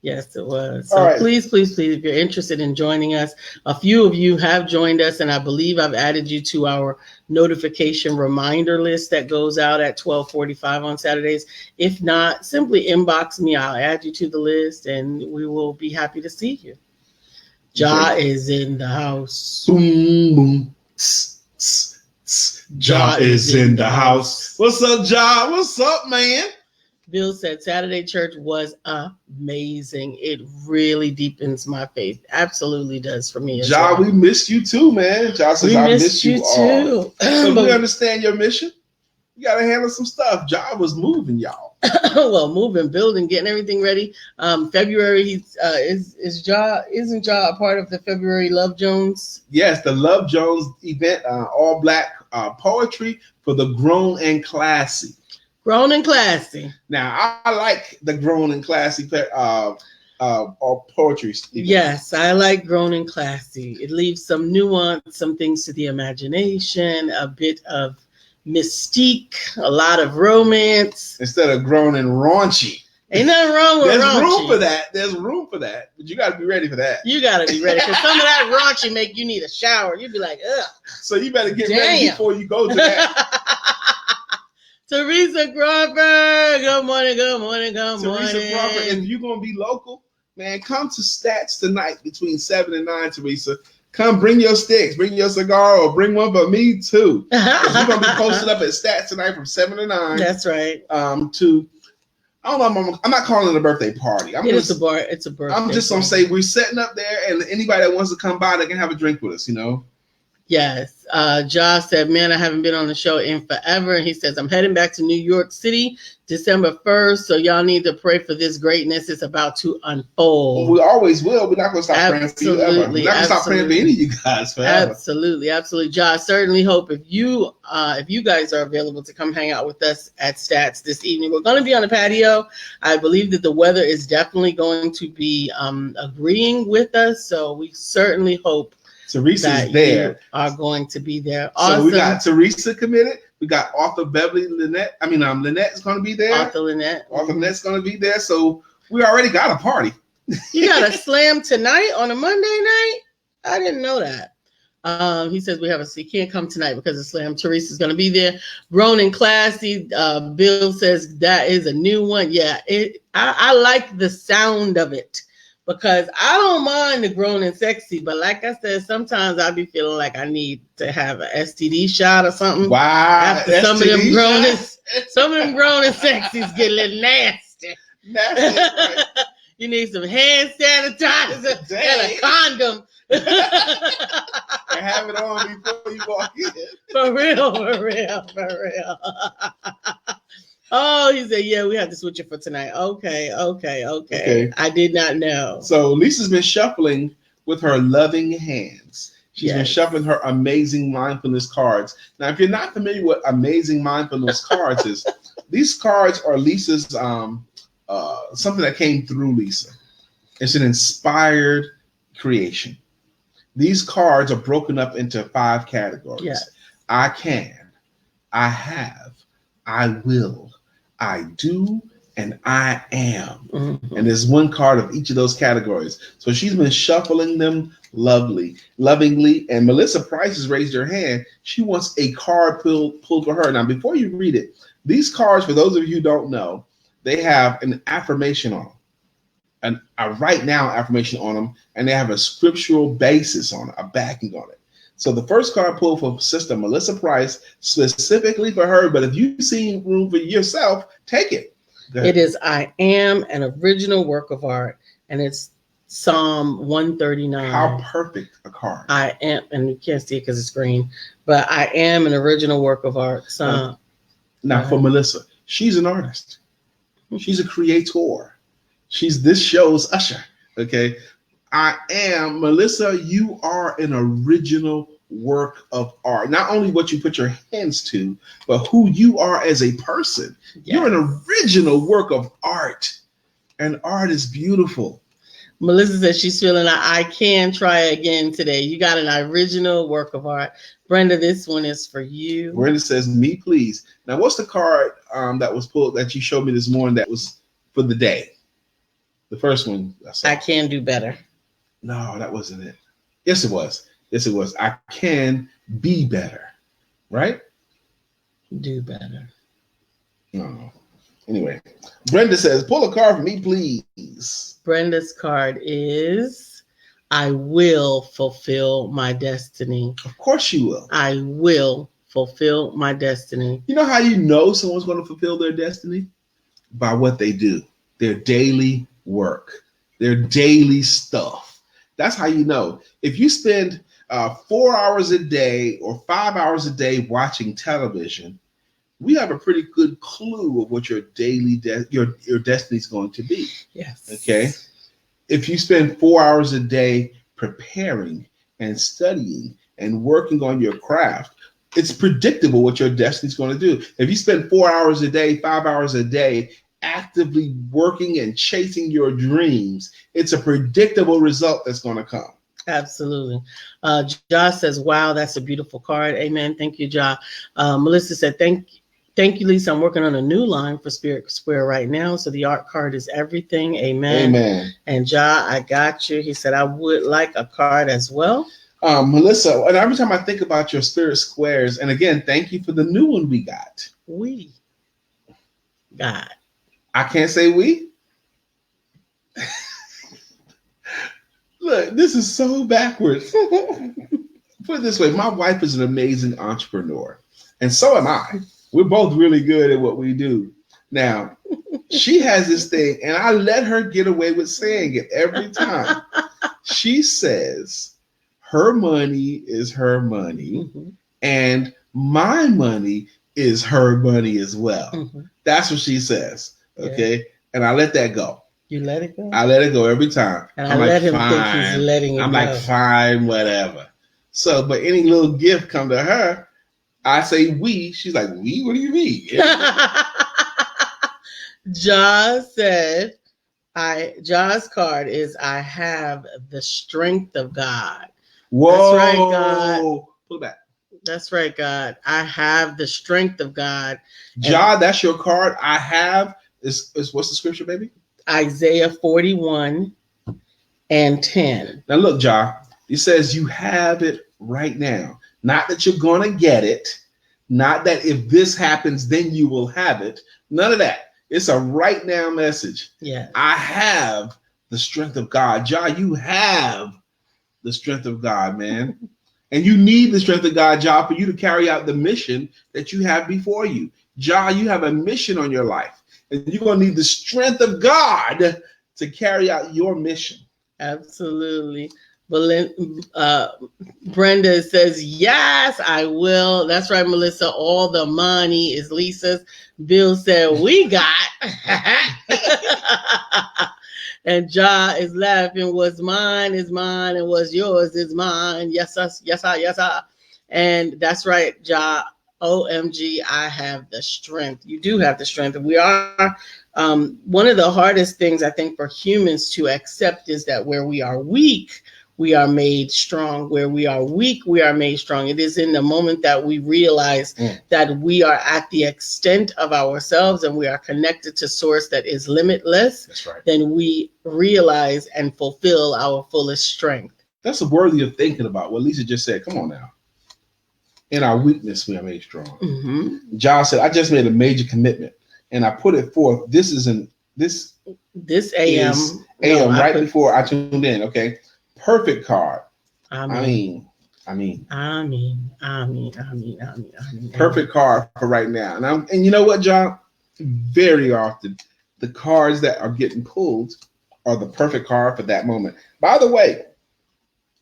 Yes, it was. So right. Please, if you're interested in joining us, a few of you have joined us, and I believe I've added you to our notification reminder list that goes out at 12:45 on Saturdays. If not, simply inbox me. I'll add you to the list, and we will be happy to see you. Ja is in the house. Boom, boom. Ja is in the house. What's up, Ja? What's up, man? Bill said Saturday church was amazing. It really deepens my faith. Absolutely does for me. Ja, we missed you too, man. Ja says I missed you too. So we understand your mission. You got to handle some stuff. Ja was moving, y'all. Well, moving, building, getting everything ready. February isn't Ja a part of the February Love Jones? Yes, the Love Jones event, all black poetry for the grown and classy. Grown and classy. Now, I like the grown and classy poetry. Yes, I like grown and classy. It leaves some nuance, some things to the imagination, a bit of mystique, a lot of romance. Instead of grown and raunchy. Ain't nothing wrong with There's raunchy. room for that. There's room for that. But you got to be ready for that. You got to be ready. Because some of that raunchy make you need a shower. You'd be like, ugh. So you better get ready before you go to that. Teresa Crawford, good morning. Teresa Crawford, if you're going to be local, man, come to Stats tonight between 7 and 9, Teresa. Come bring your sticks, bring your cigar, or bring one for me too. We're going to be posted up at Stats tonight from 7 to 9. That's right. I don't know, I'm not calling it a birthday party. It's a birthday. I'm just going to say we're setting up there, and anybody that wants to come by, they can have a drink with us, you know? Yes. Josh said, man, I haven't been on the show in forever. And he says, I'm heading back to New York City December 1st. So y'all need to pray for this greatness. It's about to unfold. Well, we always will. We're not going to stop praying for you ever. We're not going to stop praying for any of you guys forever. Absolutely. Josh, certainly hope if you guys are available to come hang out with us at Stats this evening. We're going to be on the patio. I believe that the weather is definitely going to be agreeing with us. So we certainly hope Teresa's there. Are going to be there. Awesome. So we got Teresa committed. We got author Beverly Lynette. Lynette's going to be there. Author Lynette's going to be there. So we already got a party. You got a slam tonight on a Monday night? I didn't know that. He says he can't come tonight because of slam. Teresa's going to be there. Grown and classy. Bill says that is a new one. Yeah, I like the sound of it. Because I don't mind the grown and sexy, but like I said, sometimes I be feeling like I need to have an STD shot or something. Wow! After some of them grown and sexies get a little nasty. Right. You need some hand sanitizer and a condom. And have it on before you walk in. For real. Oh, he said, yeah, we have to switch it for tonight. Okay. I did not know. So Lisa's been shuffling with her loving hands. She's been shuffling her amazing mindfulness cards. Now, if you're not familiar with amazing mindfulness cards is, these cards are Lisa's, something that came through Lisa. It's an inspired creation. These cards are broken up into 5 categories. Yes. I can, I have, I will, I do, and I am. Mm-hmm. And there's one card of each of those categories. So she's been shuffling them lovingly. And Melissa Price has raised her hand. She wants a card pulled for her. Now, before you read it, these cards, for those of you who don't know, they have an affirmation on them, a right now affirmation on them, and they have a scriptural basis on it, a backing on it. So the first card pulled for Sister Melissa Price, specifically for her, but if you see room for yourself, take it. It is I Am an Original Work of Art, and it's Psalm 139. How perfect a card. I am, and you can't see it because it's green, but I am an original work of art. Now for Melissa, she's an artist. She's a creator. She's this show's usher. Okay. I am, Melissa, you are an original work of art. Not only what you put your hands to, but who you are as a person. Yes. You're an original work of art. And art is beautiful. Melissa says she's feeling I can try again today. You got an original work of art. Brenda, this one is for you. Brenda says, me please. Now, what's the card that was pulled that you showed me this morning that was for the day? The first one. I can do better. No, that wasn't it. Yes, it was. Yes, it was. I can be better. Right? Do better. No. Anyway, Brenda says, pull a card for me, please. Brenda's card is, I will fulfill my destiny. Of course you will. I will fulfill my destiny. You know how you know someone's going to fulfill their destiny? By what they do. Their daily work. Their daily stuff. That's how you know. If you spend 4 hours a day or 5 hours a day watching television, we have a pretty good clue of what your daily your destiny is going to be. Yes. Okay. If you spend 4 hours a day preparing and studying and working on your craft, it's predictable what your destiny is going to do. If you spend 4 hours a day, 5 hours a day actively working and chasing your dreams, it's a predictable result that's going to come. Absolutely. Josh says, wow, that's a beautiful card. Amen. Thank you, Josh. Melissa said, thank you, Lisa. I'm working on a new line for Spirit Square right now. So the art card is everything. Amen. Amen. And Ja, I got you. He said, I would like a card as well. Melissa, and every time I think about your Spirit Squares, and again, thank you for the new one we got. We got. I can't say we. Look, this is so backwards. Put it this way, my wife is an amazing entrepreneur, and so am I. We're both really good at what we do. Now, she has this thing, and I let her get away with saying it every time. She says her money is her money, and my money is her money as well. That's what she says. Okay. Yeah. And I let that go. You let it go? I let it go every time. And I let him think he's letting it go. I'm like, fine, whatever. So, but any little gift come to her, I say we. She's like, we? What do you mean? Ja said, Ja's card is, I have the strength of God. Whoa. That's right, God. Pull back. That's right, God. I have the strength of God. Ja, that's your card. I have is what's the scripture, baby? Isaiah 41 and 10. Now look, Ja, it says you have it right now. Not that you're gonna get it. Not that if this happens, then you will have it. None of that. It's a right now message. Yeah. I have the strength of God. Ja, you have the strength of God, man. And you need the strength of God, Ja, for you to carry out the mission that you have before you. Ja, you have a mission on your life. And you're going to need the strength of God to carry out your mission. Absolutely. Brenda says, yes, I will. That's right, Melissa. All the money is Lisa's. Bill said, we got. And Ja is laughing. What's mine is mine, and what's yours is mine. Yes, yes, yes. And that's right, Ja. OMG, I have the strength. You do have the strength. We are one of the hardest things I think for humans to accept is that where we are weak, we are made strong. Where we are weak, we are made strong. It is in the moment that we realize that we are at the extent of ourselves and we are connected to source that is limitless. That's right. Then we realize and fulfill our fullest strength. That's worthy of thinking about what Lisa just said. Come on now. In our weakness, we are made strong. John said, I just made a major commitment and I put it forth. This AM. Before I tuned in. Okay. Perfect card. I mean. Perfect card for right now. And you know what, John? Very often the cards that are getting pulled are the perfect card for that moment. By the way,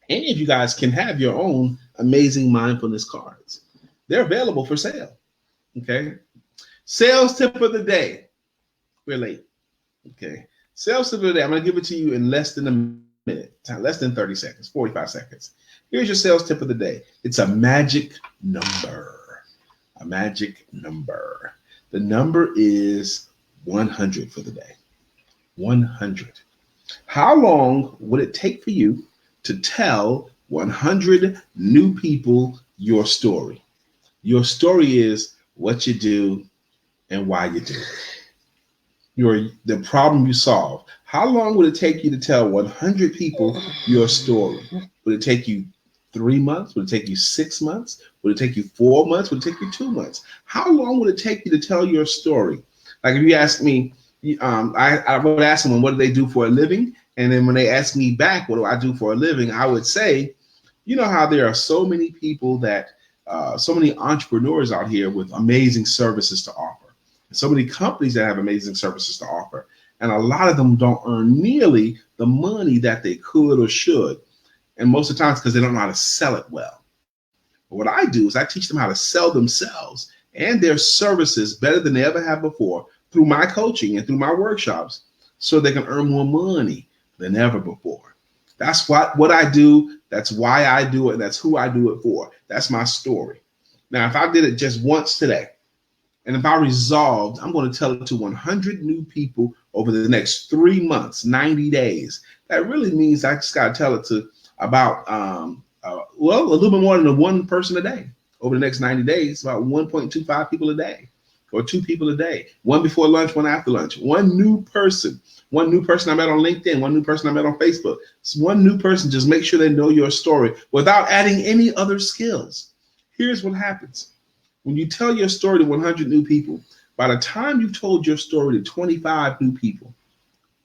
any of you guys can have your own amazing mindfulness cards. They're available for sale. Okay. Sales tip of the day. We're late. Okay. Sales tip of the day. I'm going to give it to you in less than a minute, less than 30 seconds, 45 seconds. Here's your sales tip of the day. It's a magic number. A magic number. The number is 100 for the day. 100. How long would it take for you to tell 100 new people your story? Your story is what you do and why you do it. The problem you solve. How long would it take you to tell 100 people your story? Would it take you 3 months? Would it take you 6 months? Would it take you 4 months? Would it take you 2 months? How long would it take you to tell your story? Like if you ask me, I would ask someone, what do they do for a living? And then when they ask me back, what do I do for a living? I would say, you know how there are so many people that, so many entrepreneurs out here with amazing services to offer. So many companies that have amazing services to offer. And a lot of them don't earn nearly the money that they could or should. And most of the times because they don't know how to sell it well. But what I do is I teach them how to sell themselves and their services better than they ever have before through my coaching and through my workshops so they can earn more money than ever before. That's what I do. That's why I do it. That's who I do it for. That's my story. Now, if I did it just once today, and if I resolved, I'm going to tell it to 100 new people over the next 3 months, 90 days. That really means I just got to tell it to about, a little bit more than one person a day. Over the next 90 days, about 1.25 people a day or 2 people a day. One before lunch, one after lunch. One new person I met on LinkedIn, one new person I met on Facebook. So one new person, just make sure they know your story without adding any other skills. Here's what happens. When you tell your story to 100 new people, by the time you've told your story to 25 new people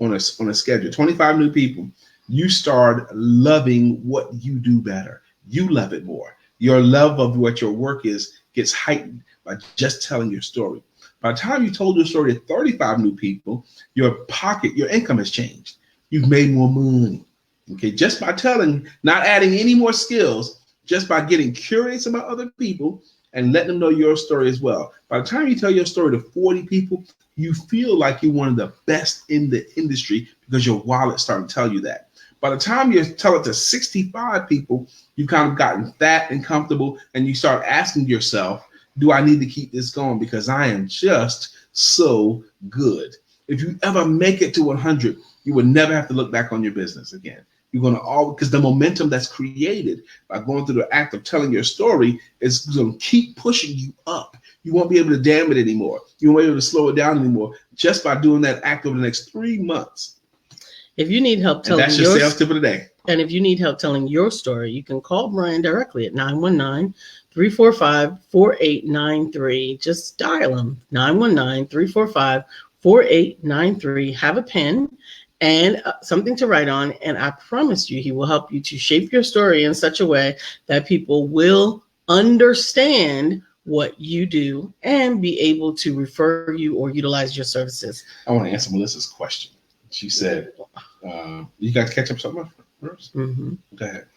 on a schedule, 25 new people, you start loving what you do better. You love it more. Your love of what your work is gets heightened by just telling your story. By the time you told your story to 35 new people, your income has changed. You've made more money. Okay, just by telling, not adding any more skills, just by getting curious about other people and letting them know your story as well. By the time you tell your story to 40 people, you feel like you're one of the best in the industry because your wallet's starting to tell you that. By the time you tell it to 65 people, you've kind of gotten fat and comfortable, and you start asking yourself, do I need to keep this going because I am just so good? If you ever make it to 100, you will never have to look back on your business again. You're going to always, because the momentum that's created by going through the act of telling your story is going to keep pushing you up. You won't be able to damn it anymore. You won't be able to slow it down anymore just by doing that act over the next 3 months. If you need help telling that's your sales tip of the day. And if you need help telling your story, you can call Brian directly at 919-345-4893. Just dial him, 919-345-4893. Have a pen and something to write on, and I promise you he will help you to shape your story in such a way that people will understand what you do and be able to refer you or utilize your services. I want to answer Melissa's question. She said, you guys catch up something first? Mm-hmm. Go ahead.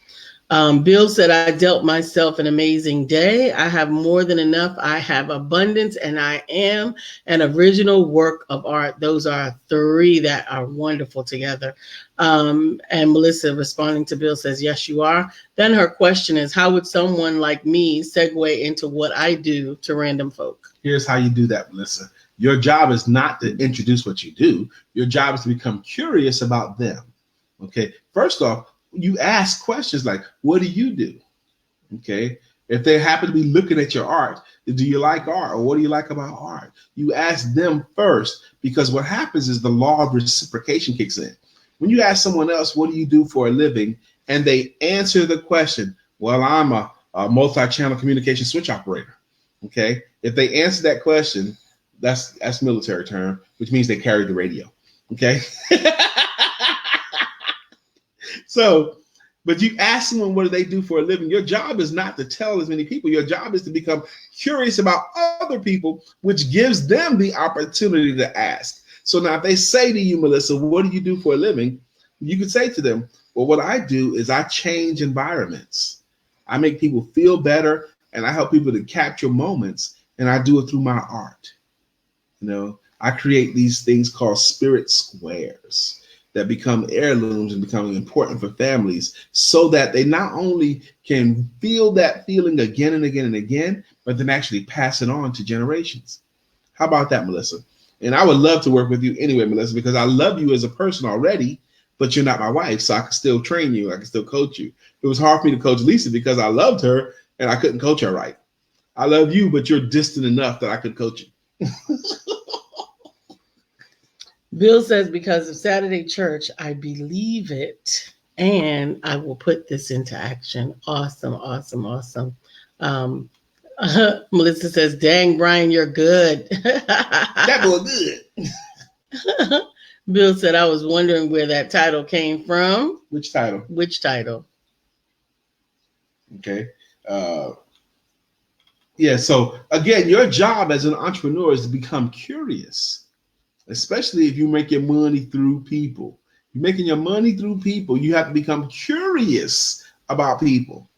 Bill said, I dealt myself an amazing day. I have more than enough. I have abundance, and I am an original work of art. Those are 3 that are wonderful together. And Melissa responding to Bill says, yes, you are. Then her question is, how would someone like me segue into what I do to random folk? Here's how you do that, Melissa. Your job is not to introduce what you do. Your job is to become curious about them. Okay. First off, you ask questions like, what do you do? Okay. If they happen to be looking at your art, do you like art, or what do you like about art? You ask them first, because what happens is the law of reciprocation kicks in. When you ask someone else, what do you do for a living? And they answer the question, well, I'm a multi-channel communication switch operator. Okay. If they answer that question, that's military term, which means they carry the radio. Okay. So, but you ask someone what do they do for a living. Your job is not to tell as many people. Your job is to become curious about other people, which gives them the opportunity to ask. So now if they say to you, Melissa, what do you do for a living? You could say to them, well, what I do is I change environments. I make people feel better, and I help people to capture moments, and I do it through my art. I create these things called spirit squares that become heirlooms and becoming important for families so that they not only can feel that feeling again and again and again, but then actually pass it on to generations. How about that, Melissa? And I would love to work with you anyway, Melissa, because I love you as a person already, but you're not my wife, so I can still train you. I can still coach you. It was hard for me to coach Lisa because I loved her and I couldn't coach her right. I love you, but you're distant enough that I could coach you. Bill says, because of Saturday church, I believe it, and I will put this into action. Awesome, awesome, awesome. Melissa says, dang, Brian, you're good. That was good. Bill said, I was wondering where that title came from. Which title? Which title? Okay. So again, your job as an entrepreneur is to become curious, especially if you make your money through people. You're making your money through people. You have to become curious about people.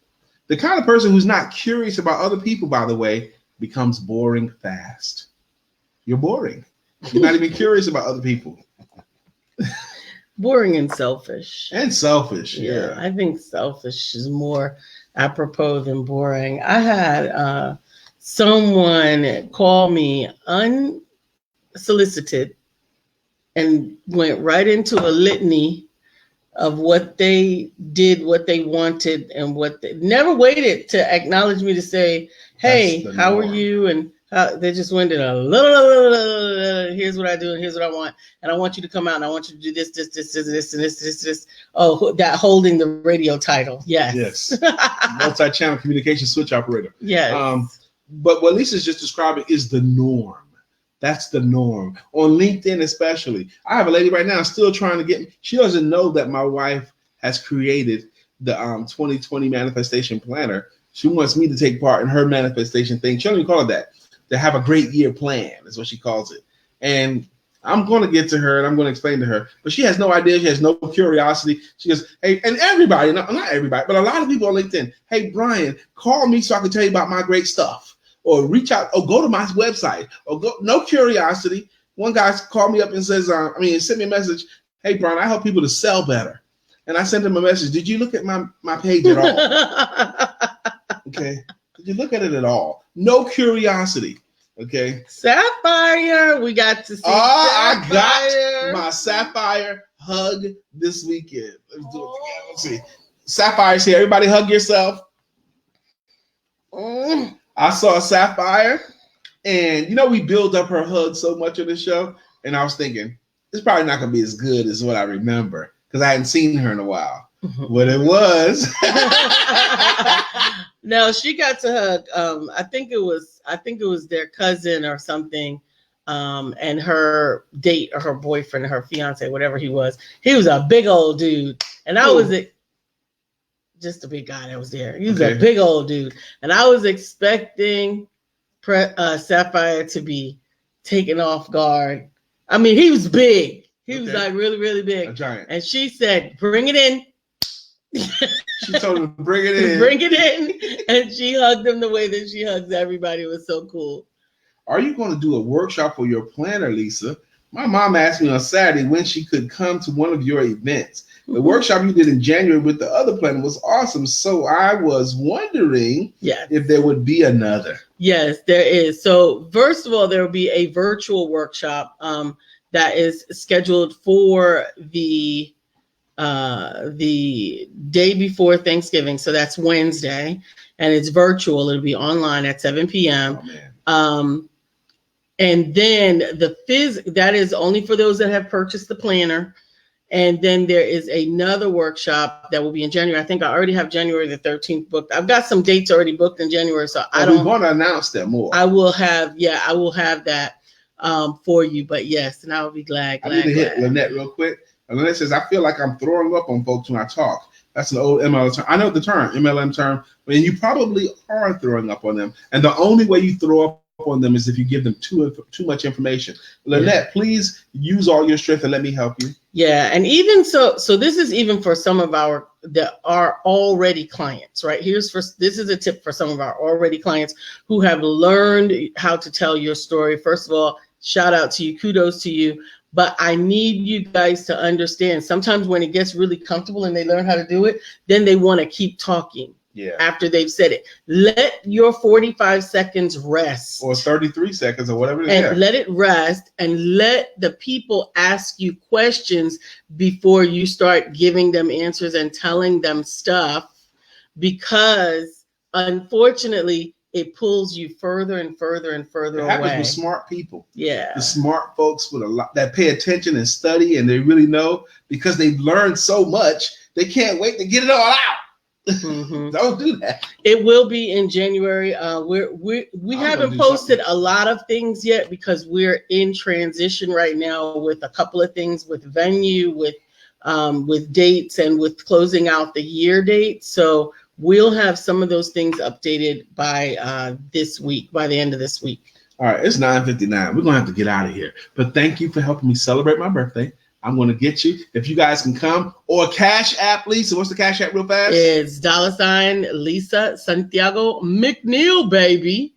The kind of person who's not curious about other people, by the way, becomes boring fast. You're boring. You're not even curious about other people. Boring and selfish. And selfish, yeah. I think selfish is more apropos than boring. I had someone call me unsolicited and went right into a litany of what they did, what they wanted, and what they never waited to acknowledge me to say, hey, how are you? And they just went in here's what I do and here's what I want. And I want you to come out and I want you to do this, and this. Oh, that holding the radio title. Yes. Multi-channel communication switch operator. Yes. But what Lisa's just describing is the norm. That's the norm. On LinkedIn especially. I have a lady right now still trying to get me. She doesn't know that my wife has created the 2020 manifestation planner. She wants me to take part in her manifestation thing. She don't even call it that. To have a great year plan is what she calls it. And I'm going to get to her and I'm going to explain to her. But she has no idea. She has no curiosity. She goes, hey, and everybody, not everybody, but a lot of people on LinkedIn, hey, Brian, call me so I can tell you about my great stuff. Or reach out, or go to my website, or go. No curiosity. One guy called me up and says, sent me a message. Hey, Brian, I help people to sell better. And I sent him a message. Did you look at my page at all? Okay. Did you look at it at all? No curiosity. Okay. Sapphire. We got to see. I got my Sapphire hug this weekend. Let's do it together. Let's see. Sapphire's here. Everybody hug yourself. I saw Sapphire, and we build up her hug so much on the show, and I was thinking, it's probably not going to be as good as what I remember, because I hadn't seen her in a while. But it was. No, she got to hug. I think it was their cousin or something, and her date or her boyfriend or her fiance, whatever he was a big old dude, and I was just a big guy that was there. He was a big old dude. And I was expecting Sapphire to be taken off guard. I mean, he was big. He was like really, really big. A giant. And she said, bring it in. She told him to bring it in. Bring it in. And she hugged him the way that she hugs everybody. It was so cool. Are you going to do a workshop for your planner, Lisa? My mom asked me on Saturday when she could come to one of your events. The workshop you did in January with the other planner was awesome. So I was wondering if there would be another. Yes, there is. So first of all, there will be a virtual workshop that is scheduled for the day before Thanksgiving. So that's Wednesday, and it's virtual. It'll be online at 7 p.m. Oh, man. And then that is only for those that have purchased the planner. And then there is another workshop that will be in January. I think I already have January the 13th booked. I've got some dates already booked in January, so we're going to announce that more. I will have that for you. But yes, and I will be glad. I need to hit Lynette real quick. And Lynette says, I feel like I'm throwing up on folks when I talk. That's an old MLM term. I know the term, MLM term, but you probably are throwing up on them. And the only way you throw up on them is if you give them too much information. Lynette, please use all your strength and let me help you. Yeah, and even so this is even for some of our that are already clients, right? This is a tip for some of our already clients who have learned how to tell your story. First of all, shout out to you, kudos to you. But I need you guys to understand, sometimes when it gets really comfortable and they learn how to do it, then they want to keep talking. Yeah. After they've said it. Let your 45 seconds rest. Or 33 seconds or whatever it is. And let it rest and let the people ask you questions before you start giving them answers and telling them stuff, because unfortunately it pulls you further and further and further away. It happens with smart people. Yeah. The smart folks with a lot that pay attention and study, and they really know, because they've learned so much, they can't wait to get it all out. Mm-hmm. Don't do that. It will be in January. We haven't posted a lot of things yet because we're in transition right now with a couple of things, with venue, with dates, and with closing out the year date. So we'll have some of those things updated by this week, by the end of this week. All right, it's 9:59. We're gonna have to get out of here. But thank you for helping me celebrate my birthday. I'm going to get you. If you guys can come, or Cash App Lisa. What's the Cash App real fast? It's $ Lisa Santiago McNeill, baby.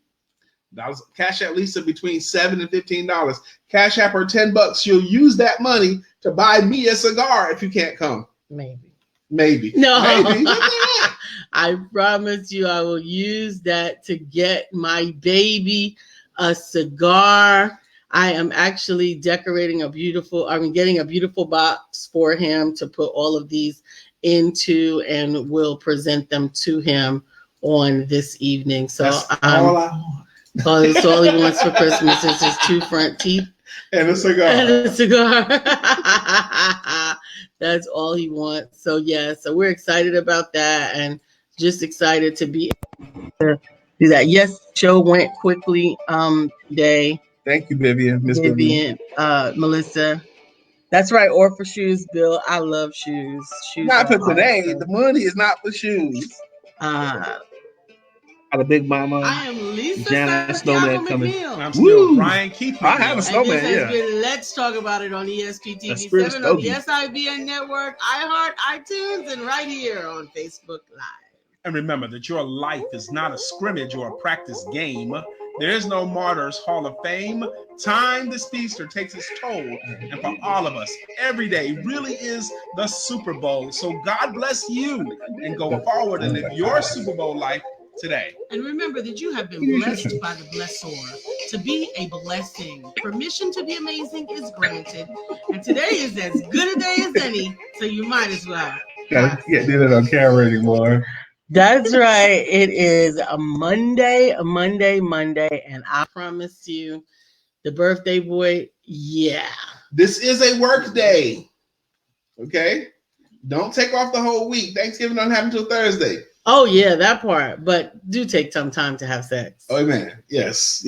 Cash App Lisa between $7 and $15. Cash App her $10. You'll use that money to buy me a cigar if you can't come. Maybe. No. Maybe. I promise you I will use that to get my baby a cigar. I am actually getting a beautiful box for him to put all of these into, and we'll present them to him on this evening. So that's all I want. That's all he wants for Christmas is his 2 front teeth and a cigar. That's all he wants. So yeah, so we're excited about that, and just excited to be able to do that. Yes, show went quickly today. Thank you, Vivian. Miss Vivian. Melissa. That's right. Or for shoes, Bill. I love shoes. Not for today. Awesome. The money is not for shoes. The Big Mama. I am Lisa Jana Snowman coming. I'm still Brian Keith. I have a snowman. And this has been Let's Talk About It on ESPTV 7 on the SIBN Network, iHeart, iTunes, and right here on Facebook Live. And remember that your life is not a scrimmage or a practice game. There is no Martyrs Hall of Fame. Time, the speedster, takes its toll. And for all of us, every day really is the Super Bowl. So God bless you, and go forward and live your Super Bowl life today. And remember that you have been blessed by the blessor. To be a blessing, permission to be amazing is granted. And today is as good a day as any, so you might as well. Can't do that on camera anymore. That's right. It is a Monday, and I promise you, the birthday boy, yeah. This is a work day. Okay? Don't take off the whole week. Thanksgiving don't happen until Thursday. Oh, yeah, that part. But do take some time to have sex. Oh, man. Yes.